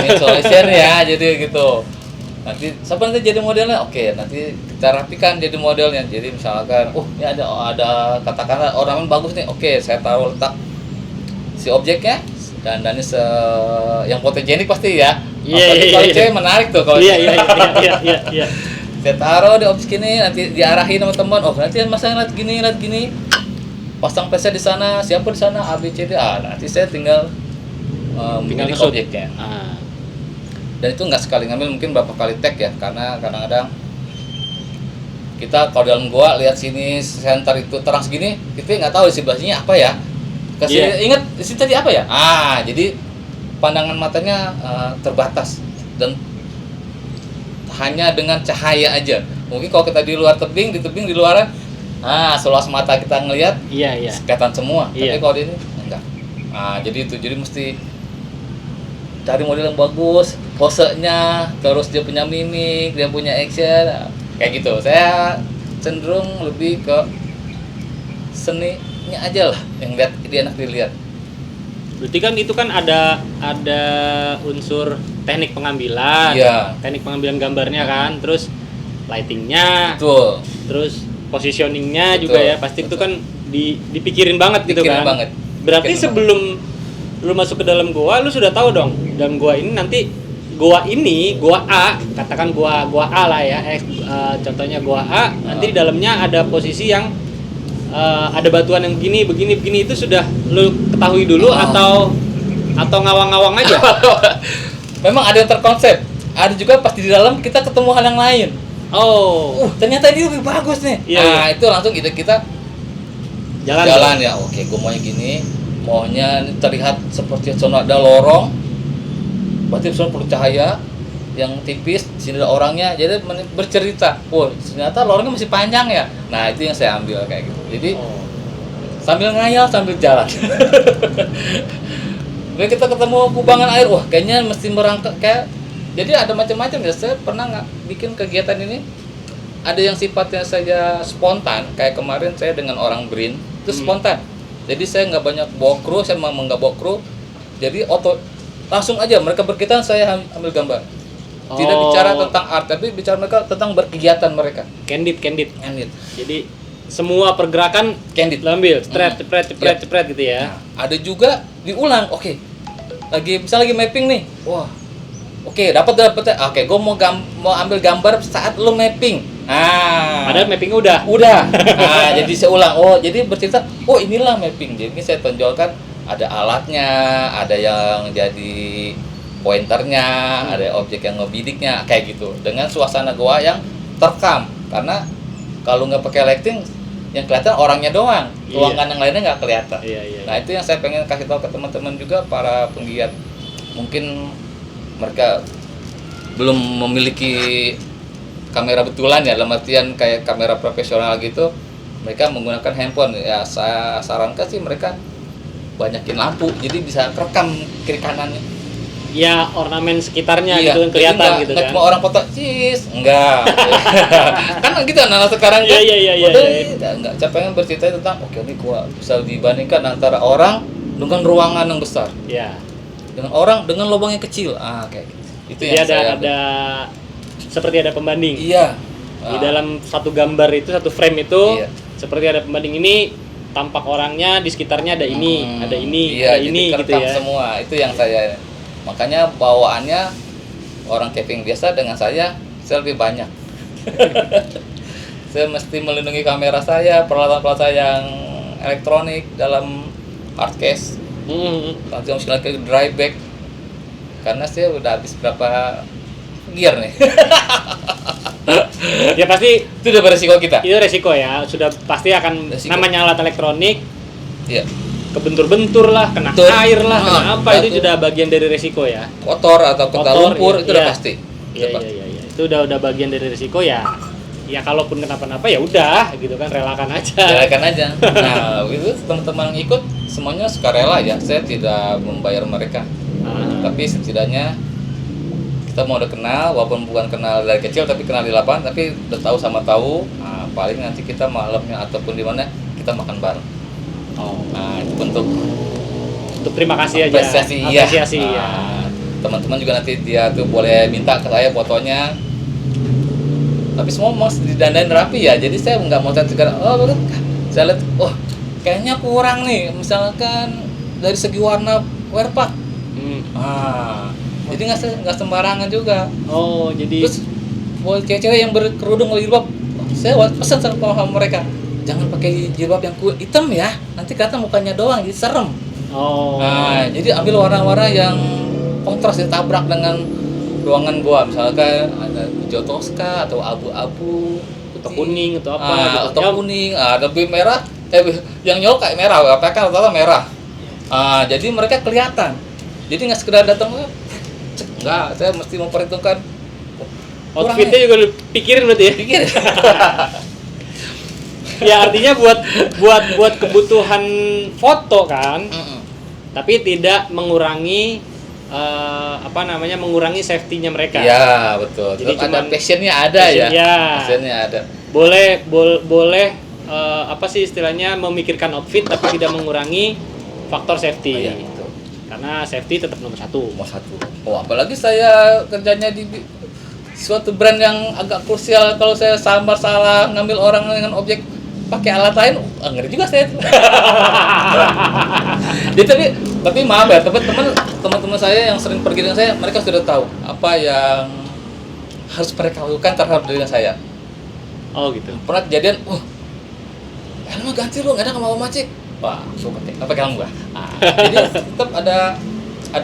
Mutualisme ya, jadi gitu. Nanti siapa nanti jadi modelnya? Oke, nanti kita rapikan jadi modelnya. Jadi misalkan, ini ada katakanlah ornamen bagus nih. Oke, saya taruh letak si objeknya dan ini yang fotogenik pasti ya. Kalau cewek menarik tuh kalau. Iya. Saya taruh di objek ini, nanti diarahin sama teman. Nanti masang lihat gini. Pasang flashnya di sana, siapa di sana A B C D. Nanti saya tinggal memilih objeknya. Dan itu nggak sekali ngambil, mungkin berapa kali tag ya, karena kadang-kadang kita kalau dalam goa lihat sini center itu terang segini, kita nggak tahu di sebelah sini apa ya. Ingat di sini tadi apa ya? Jadi pandangan matanya terbatas dan hanya dengan cahaya aja. Mungkin kalau kita di luar tebing di luaran, seluas mata kita ngelihat, kelihatan semua. Tapi kalau di ini enggak. Jadi itu, jadi mesti cari model yang bagus, posenya, terus dia punya mimik, dia punya action, kayak gitu. Saya cenderung lebih ke seninya aja lah yang lihat dia enak dilihat. Berarti kan itu kan ada unsur teknik pengambilan, Iya. teknik pengambilan gambarnya kan, terus lightingnya, Betul. terus positioningnya Betul, juga ya, pasti itu betul. kan dipikirin banget gitu Pikirin kan. banget. Berarti Pikirin sebelum lu masuk ke dalam goa, lu sudah tahu dong, dalam goa ini nanti goa A, katakan goa A lah ya, contohnya goa A, nanti di dalamnya ada posisi yang ada batuan yang begini itu sudah lu ketahui dulu atau ngawang-ngawang aja? Memang ada yang terkonsep. Ada juga pas di dalam kita ketemu hal yang lain. Oh, Ternyata ini lebih bagus nih. Iya, Nah, itu langsung kita jalan ya. Oke, gue maunya gini. Maunya terlihat seperti sono ada lorong. Berarti sono perlu cahaya yang tipis, di sini ada orangnya. Jadi bercerita. Oh, ternyata lorongnya masih panjang ya. Nah, itu yang saya ambil kayak gitu. Jadi sambil ngayal sambil jalan. Lalu kita ketemu kubangan air. Wah, kayaknya mesti merangkak kayak. Jadi ada macam-macam ya. Saya pernah nggak bikin kegiatan ini. Ada yang sifatnya saja spontan. Kayak kemarin saya dengan orang BRIN itu spontan. Jadi saya nggak banyak bawa kru, saya memang nggak bawa kru. Jadi langsung aja mereka berkaitan saya ambil gambar. Tidak bicara tentang art, tapi bicara mereka tentang berkegiatan mereka. Candid. Candid. Jadi semua pergerakan Candid. lu ambil, cepret gitu ya. Nah, ada juga diulang. Oke. Lagi mapping nih. Wah. Oke, dapat. Oke, gue mau ambil gambar saat lu mapping. Nah, Padahal mappingnya udah. Nah, jadi saya ulang. Oh, jadi bercerita, oh inilah mapping. Jadi saya tonjolkan ada alatnya, ada yang jadi pointernya, ada objek yang ngebidiknya, kayak gitu. Dengan suasana goa yang terekam. Karena kalau nggak pakai lighting, yang kelihatan orangnya doang. Ruangan yang lainnya nggak kelihatan. Iya. Nah, itu yang saya pengen kasih tahu ke teman-teman juga, para penggiat. Mungkin mereka belum memiliki kamera betulan ya, dalam artian kayak kamera profesional gitu, mereka menggunakan handphone. Ya saya sarankan sih mereka banyakin lampu, jadi bisa kerekam kiri kanannya. Ya, ornamen sekitarnya Iya, gitu kan kelihatan gitu nggak kan. cuma orang foto, cis, enggak. Kan gitu anak sekarang kan. Iya. Enggak, saya pengen bercerita tentang oke ini gua bisa dibandingkan antara orang dengan ruangan yang besar. Iya. Dengan orang dengan lubang yang kecil. Kayak gitu. Itu Jadi yang saya ada seperti ada pembanding. Iya. Di dalam satu gambar itu, satu frame itu, Iya. seperti ada pembanding ini, tampak orangnya, di sekitarnya ada ini, ada ini, iya, ada ini jadi gitu kerekam ya. semua. Itu yang saya, makanya bawaannya orang camping biasa dengan saya lebih banyak. Saya mesti melindungi kamera saya, peralatan-peralatan saya yang elektronik dalam hard case. Nanti harus ke dry bag. Karena saya udah habis berapa gear nih. Ya pasti Itu udah beresiko kita. itu resiko ya, sudah pasti akan Resiko. namanya alat elektronik, Iya. kebentur-bentur lah, kena Betul. air lah, kena apa, itu betul. sudah bagian dari resiko ya. Kotor atau kena lumpur itu udah pasti. Iya. Itu udah bagian dari resiko ya. Ya kalaupun kenapa-napa ya udah gitu kan, relakan aja. Jalankan aja. Nah, itu teman-teman yang ikut semuanya sukarela ya. Saya tidak membayar mereka. Tapi setidaknya kita mau udah kenal, walaupun bukan kenal dari kecil tapi kenal di lapangan, tapi udah tahu sama tahu. Nah, paling nanti kita malamnya ataupun di mana kita makan bareng. Nah, itu bentuk terima kasih aja. apresiasi ya. Teman-teman juga nanti dia tuh boleh minta ke saya fotonya. Tapi semua mesti didandain rapi ya. Jadi saya nggak mau sekedar bagus. Saya lihat, kayaknya kurang nih. Misalkan dari segi warna wear pack. Jadi nggak sembarangan juga. Jadi Terus buat cewek-cewek yang berkerudung atau jilbab, saya pesan sama mereka, jangan pakai jilbab yang hitam ya. Nanti kelihatan mukanya doang, jadi serem. Jadi ambil warna-warna yang kontras, ditabrak dengan ruangan gua, misalkan ada hijau toska atau abu-abu, atau kuning atau apa gitu. kuning, lebih merah, yang nyolok kayak merah, apakah rata-rata merah. Jadi mereka kelihatan. Jadi nggak sekedar datang, enggak, saya mesti memperhitungkan outfitnya juga dipikirin berarti ya. Pikir. Ya artinya buat kebutuhan foto kan, tapi tidak mengurangi mengurangi safety-nya mereka. Iya, betul. Jadi ada cuman passionnya ada ya. Passionnya ada. boleh apa sih istilahnya, memikirkan outfit tapi tidak mengurangi faktor safety. Oh, iya, itu. Karena safety tetap nomor satu. Nomor satu. Oh, apalagi saya kerjanya di suatu brand yang agak krusial. Kalau saya sambar salah ngambil orang dengan objek pakai alat lain, ngeri juga saya. Jadi tapi maaf ya, teman-teman saya yang sering pergi dengan saya, mereka sudah tahu apa yang harus mereka lakukan terhadap diri saya. Oh gitu. Pernah kejadian, helmnya ganti lu, nggak ada mau macik. Wah, aku pakai helm gua. Jadi tetap ada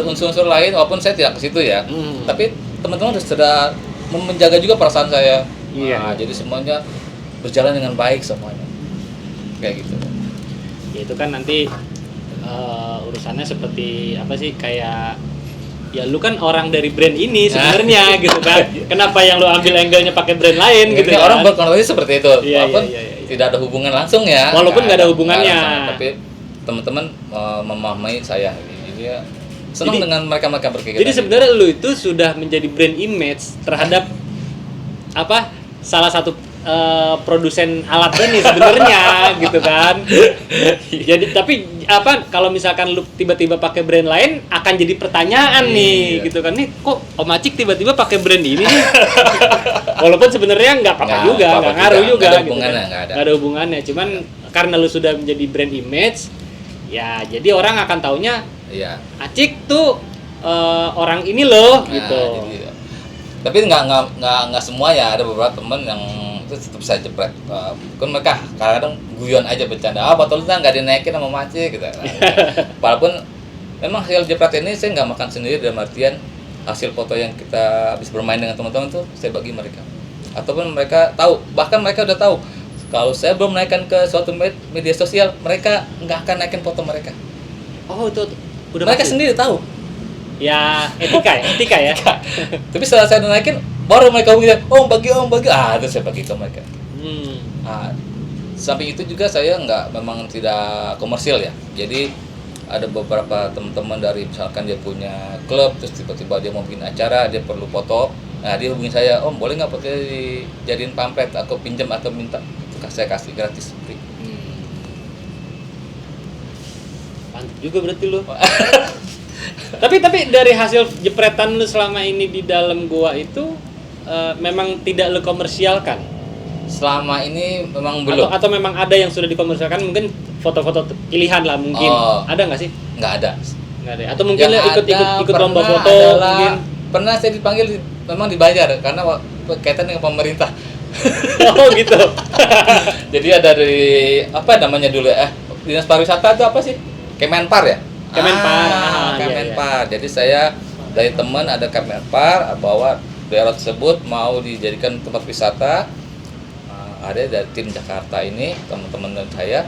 unsur-unsur lain, walaupun saya tidak ke situ ya. Tapi teman-teman sudah menjaga juga perasaan saya. Iya. Jadi semuanya berjalan dengan baik semuanya. Kayak gitu. Ya itu kan nanti urusannya seperti apa sih, kayak ya lu kan orang dari brand ini sebenarnya gitu kan. Kenapa yang lu ambil angle-nya pakai brand lain gitu kan? Orang berkonotasi seperti itu. Iya, Walaupun iya. tidak ada hubungan langsung ya. Walaupun nggak ada hubungannya. Tapi teman-teman memahami saya. Jadi ya senang dengan mereka berkegiatan. Jadi sebenarnya lu itu sudah menjadi brand image terhadap apa, salah satu produsen alat ini sebenarnya gitu kan. Jadi tapi apa, kalau misalkan lu tiba-tiba pakai brand lain akan jadi pertanyaan nih gitu kan, nih kok Om Acik tiba-tiba pakai brand ini nih. Walaupun sebenarnya nggak apa-apa juga, nggak ngaruh juga gitu kan. Nggak ada hubungannya, cuman karena lu sudah menjadi brand image ya, jadi orang akan taunya Acik tuh orang ini loh gitu. Jadi, tapi nggak semua ya, ada beberapa temen yang itu tetap saya jepret. Kan mereka kadang-kadang guyon aja bercanda, botol itu nggak dinaikin sama Macik gitu. Walaupun memang hasil jepret ini saya nggak makan sendiri, dalam artian hasil foto yang kita habis bermain dengan teman-teman tuh saya bagi mereka. Ataupun mereka tahu, bahkan mereka udah tahu kalau saya belum naikkan ke suatu media sosial, mereka nggak akan naikin foto mereka. Oh itu udah mereka pasti sendiri tahu. Ya etika ya. Tapi setelah saya naikin, baru mereka bilang, bagi, itu saya bagi ke mereka. Samping itu juga saya memang tidak komersil ya. Jadi ada beberapa teman-teman dari misalkan dia punya klub, terus tiba-tiba dia mau bikin acara, dia perlu foto. Nah dia hubungi saya, boleh nggak fotonya dijadiin pamflet, aku pinjam atau minta, saya kasih gratis free. Mantap juga berarti lu. Tapi dari hasil jepretan lu selama ini di dalam gua itu memang tidak lu komersialkan? Selama ini memang belum. Atau memang ada yang sudah dikomersialkan, mungkin foto-foto pilihan lah mungkin. Ada nggak sih? Nggak ada. Atau mungkin ikut lomba foto mungkin. Pernah saya dipanggil, memang dibayar karena kaitan dengan pemerintah. Oh gitu. Jadi ada dari apa namanya dulu Dinas Pariwisata itu apa sih? Kemenpar ya? Kemenpar. Jadi saya dari teman ada Kemenpar bahwa daerah tersebut mau dijadikan tempat wisata. Ada dari tim Jakarta ini, teman-teman dan saya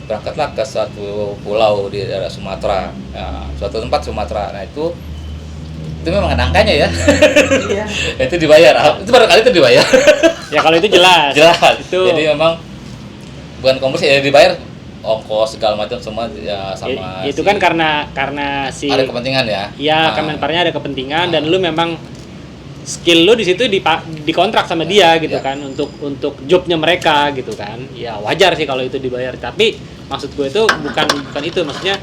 berangkatlah ke suatu pulau di daerah Sumatera, suatu tempat Sumatera. Nah itu memang ada angkanya ya. Iya. Itu dibayar. Itu baru kali itu dibayar. Ya kalau itu jelas. Itu. Jadi memang bukan komersil ya, dibayar ongkos segala macam semua ya sama. Itu kan karena si ada kepentingan ya. Iya, Kemenparnya ada kepentingan dan lu memang skill lu di situ dikontrak sama dia gitu kan, untuk jobnya mereka gitu kan. Ya wajar sih kalau itu dibayar, tapi maksud gue itu bukan itu, maksudnya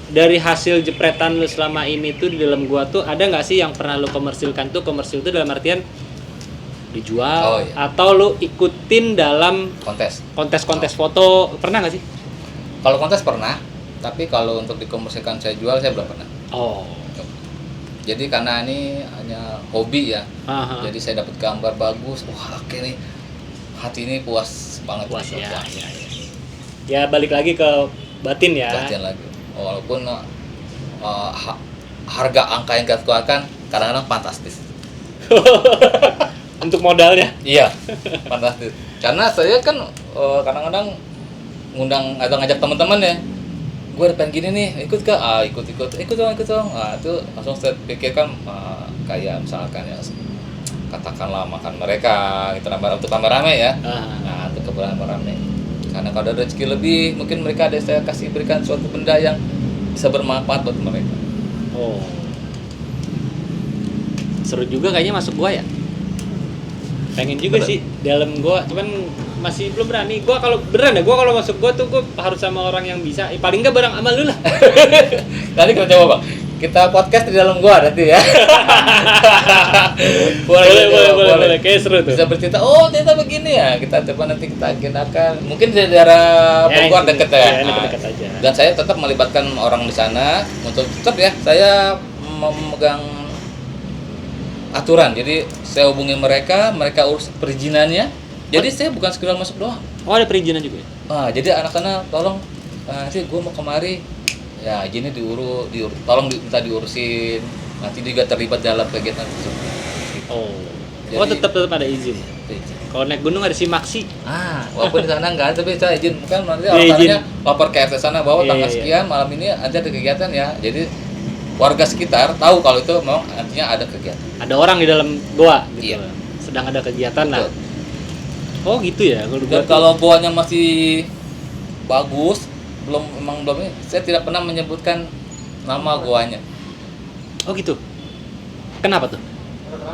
dari hasil jepretan lu selama ini tuh di dalam gua tuh ada nggak sih yang pernah lu komersilkan tuh? Komersil tuh dalam artian dijual atau lu ikutin dalam kontes foto, pernah nggak sih? Kalau kontes pernah, tapi kalau untuk dikomersilkan saya jual saya belum pernah. Jadi karena ini hanya hobi ya. Jadi saya dapat gambar bagus, oke nih, hati ini puas banget. Puas ya. Ya balik lagi ke batin ya. Batin lagi. Walaupun harga angka yang kita keluarkan kadang-kadang fantastis. Untuk modalnya? Iya, fantastis. Karena saya kan kadang-kadang ngundang atau ngajak teman-teman ya, gue ada pengen gini nih, ikut kah? Ikut dong. Nah itu langsung saya pikirkan kayak misalkan ya, katakanlah makan mereka gitu, untuk rame-rame ya. Nah untuk kebetulan rame. Karena kalau ada rezeki lebih, mungkin mereka ada saya berikan suatu benda yang bisa bermanfaat buat mereka. Seru juga kayaknya masuk gua ya. Pengen juga sih dalam gua, cuman masih belum berani. Gua kalau beneran ya, gua kalau masuk gua tuh gua harus sama orang yang bisa. Paling enggak bareng sama lu lah. Nanti kita coba Bang. Kita podcast di dalam gua nanti ya. boleh. Kayak seru tuh. Bisa bercerita, oh ternyata begini ya. Kita coba nanti kita agendakan. Mungkin di daerah Bogor deket ya. Deket aja. Dan saya tetap melibatkan orang di sana untuk tetap ya. Saya memegang aturan. Jadi saya hubungi mereka urus perizinannya. Jadi saya bukan sekedar masuk doang. Oh, ada perizinan juga ya? Jadi anak sana tolong sih gua mau kemari. Ya, gini tolong minta diurusin. Nanti juga terlibat dalam kegiatan tersebut. Oh. Jadi, tetap ada izin. Kalau naik gunung ada simaksi. Walaupun di sana enggak, tapi saya izin. Bukan nanti Iya, orangnya lapor ke RT sana bahwa Iya, tanggal iya. sekian malam ini ada kegiatan ya. Jadi warga sekitar tahu kalau itu memang artinya ada kegiatan. Ada orang di dalam goa gitu. Iya. Sedang ada kegiatan lah. Betul. Oh, gitu ya. Dan kalau goanya masih bagus, belum ini, saya tidak pernah menyebutkan nama goanya. Oh, gitu. Kenapa tuh?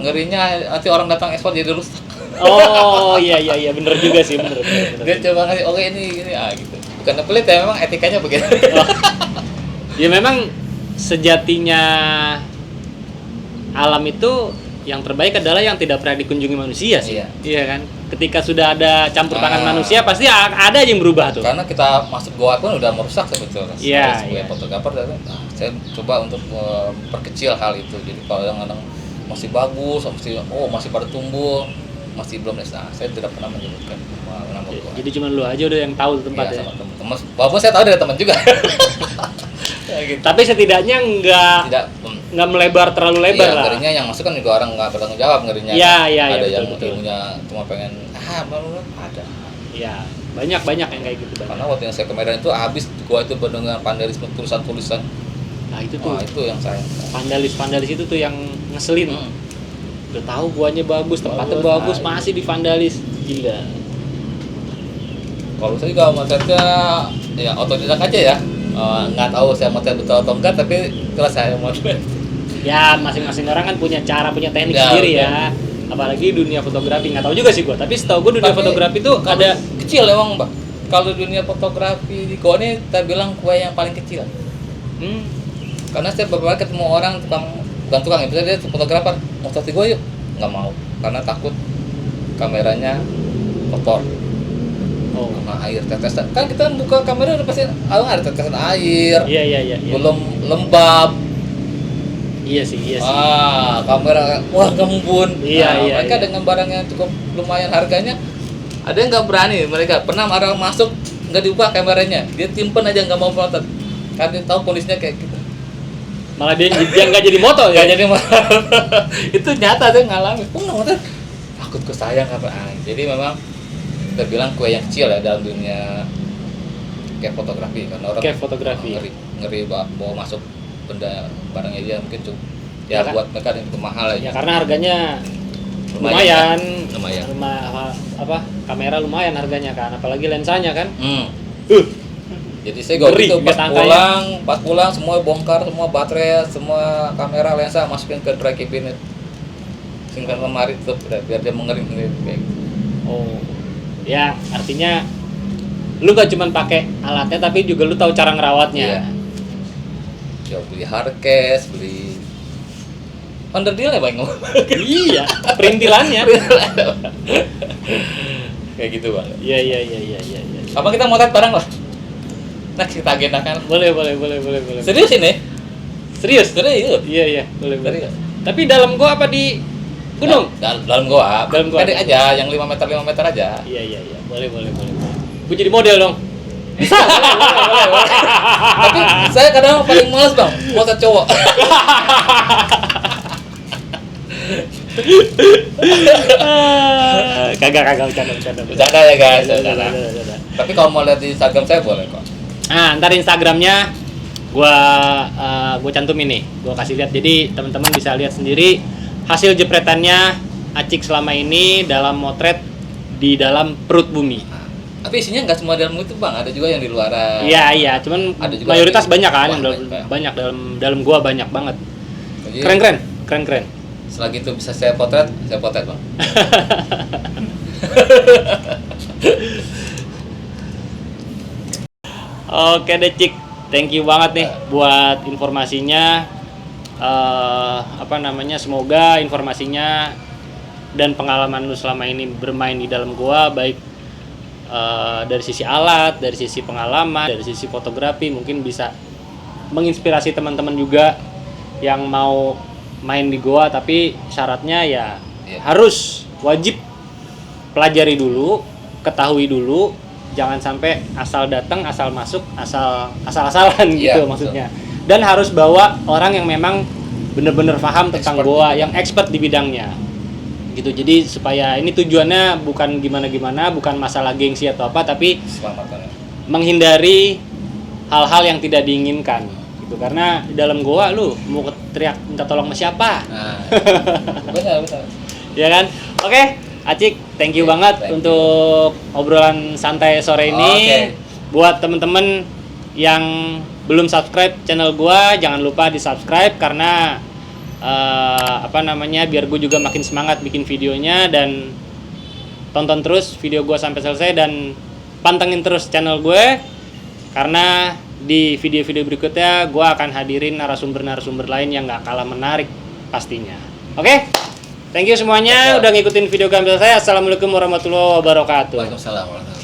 Ngerinya nanti orang datang ekspor jadi rusak. Oh, iya bener juga sih, bener. Dia coba ngasih oke ini gitu. Bukan pelit ya, memang etikanya begitu. Oh. Ya memang sejatinya alam itu yang terbaik adalah yang tidak pernah dikunjungi manusia sih. Iya kan? Ketika sudah ada campur tangan manusia pasti ada aja yang berubah tuh. Karena kita masuk goa pun udah merusak sebetulnya. Iya. Sebagai fotografer, saya coba untuk memperkecil hal itu. Jadi kalau yang masih bagus, masih pada tumbuh, masih belum saya tidak pernah menyebutkan nama goa. Jadi cuma lu aja udah yang tahu tempat ya. Sama teman. Walaupun saya tahu dari teman juga. Ya, gitu. Tapi setidaknya nggak melebar terlalu lebar lah. Ngerinya yang masuk kan juga orang nggak bertanggung jawab ngerinya. Iya, ada betul, yang betul. ilmunya cuma pengen baru ada. Iya, banyak yang kayak gitu. Karena waktu yang saya ke Medan itu habis gua itu mendengar vandalisme tulisan-tulisan. Nah, itu tuh. Itu yang saya. Vandalis itu tuh yang ngeselin. Udah tahu guanya bagus, tempatnya bagus, masih divandalis. Gila. Kalau saya juga motretnya ya otodidak aja ya. Nggak tahu saya motret betul atau enggak, tapi kalau saya motret. Ya, masing-masing orang kan punya teknik Ya, sendiri ya. Apalagi dunia fotografi, nggak tahu juga sih gua. Tapi setahu gua dunia fotografi itu ada kecil emang, Mbak. Kalau dunia fotografi di Goa ini kita bilang kue yang paling kecil. Karena saya beberapa kali ketemu orang bukan tukang ya, misalnya dia fotografer, mau foto di Goa yuk, nggak mau karena takut kameranya kotor. Sama air tetesan. Kan kita buka kamera udah pasti ada tetesan air. Iya. Belum lembab. Iya sih. Kamera wah gembun. Iya. Mereka dengan barang yang cukup lumayan harganya, ada yang nggak berani. Mereka pernah orang masuk nggak dibuka kameranya, dia timpen aja nggak mau foto. Karena dia tahu kondisinya kayak gitu. Malah dia nggak jadi moto ya. Jadi itu nyata saya ngalami. Takut kesayang apa? Jadi memang kita bilang kue yang kecil ya dalam dunia kayak fotografi, karena orang ngeri bawa masuk benda barangnya dia mungkin cukup ya kan? Buat mereka itu mahal aja. Ya karena harganya lumayan. Kamera lumayan harganya kan, apalagi lensanya kan. Jadi saya gitu pas pulang semua bongkar, semua baterai, semua kamera, lensa masukin ke dry cabinet. Simpan lemari tutup biar dia mengering kayak gitu. Oh. Ya, artinya lu gak cuma pakai alatnya tapi juga lu tahu cara ngerawatnya. Ya beli hardcase, beli underdeal ya Bang. Iya, perintilannya. Kayak gitu Bang. Iya. Apa kita motret bareng lah? Next kita agendakan. Boleh. Serius ini? Serius? Iya, boleh. Tapi dalam gua apa di gunung? Dalam gua. Pendek aja, yang 5 meter aja. Iya. Boleh. Gua jadi model dong. Bisa, boleh. Tapi saya kadang paling males Bang, motret cowok. Kagak bercanda. Bercanda ya guys, bercanda. Tapi kalau mau lihat di Instagram saya boleh kok. Ntar Instagramnya gua cantumin nih, gua kasih lihat. Jadi teman-teman bisa lihat sendiri hasil jepretannya Acik selama ini dalam motret di dalam perut bumi. Tapi isinya nggak semua dalam itu Bang, ada juga yang di luar. Iya, cuman mayoritas banyak kan, yang banyak dalam gua banyak banget. Keren. Selagi itu bisa saya potret Bang. Oke deh Cik, thank you banget nih buat informasinya. Semoga informasinya dan pengalaman lu selama ini bermain di dalam gua, baik dari sisi alat, dari sisi pengalaman, dari sisi fotografi, mungkin bisa menginspirasi teman-teman juga yang mau main di goa, tapi syaratnya ya harus wajib pelajari dulu, ketahui dulu, jangan sampai asal datang, asal masuk, asal-asalan gitu maksudnya. Dan harus bawa orang yang memang benar-benar paham tentang goa, yang expert di bidangnya. Gitu. Jadi supaya ini tujuannya bukan gimana-gimana, bukan masalah gengsi atau apa, tapi menghindari hal-hal yang tidak diinginkan. Gitu. Karena di dalam goa lu mau teriak minta tolong sama siapa? Nah, benar. Ya kan? Oke, Acik, thank you banget untuk obrolan santai sore ini. Buat temen-temen yang belum subscribe channel gua, jangan lupa di subscribe karena biar gue juga makin semangat bikin videonya, dan tonton terus video gue sampai selesai dan pantengin terus channel gue karena di video-video berikutnya gue akan hadirin narasumber-narasumber lain yang gak kalah menarik pastinya. Oke? Thank you semuanya udah ngikutin video gue sampai selesai. Assalamualaikum warahmatullahi wabarakatuh. Waalaikumsalam.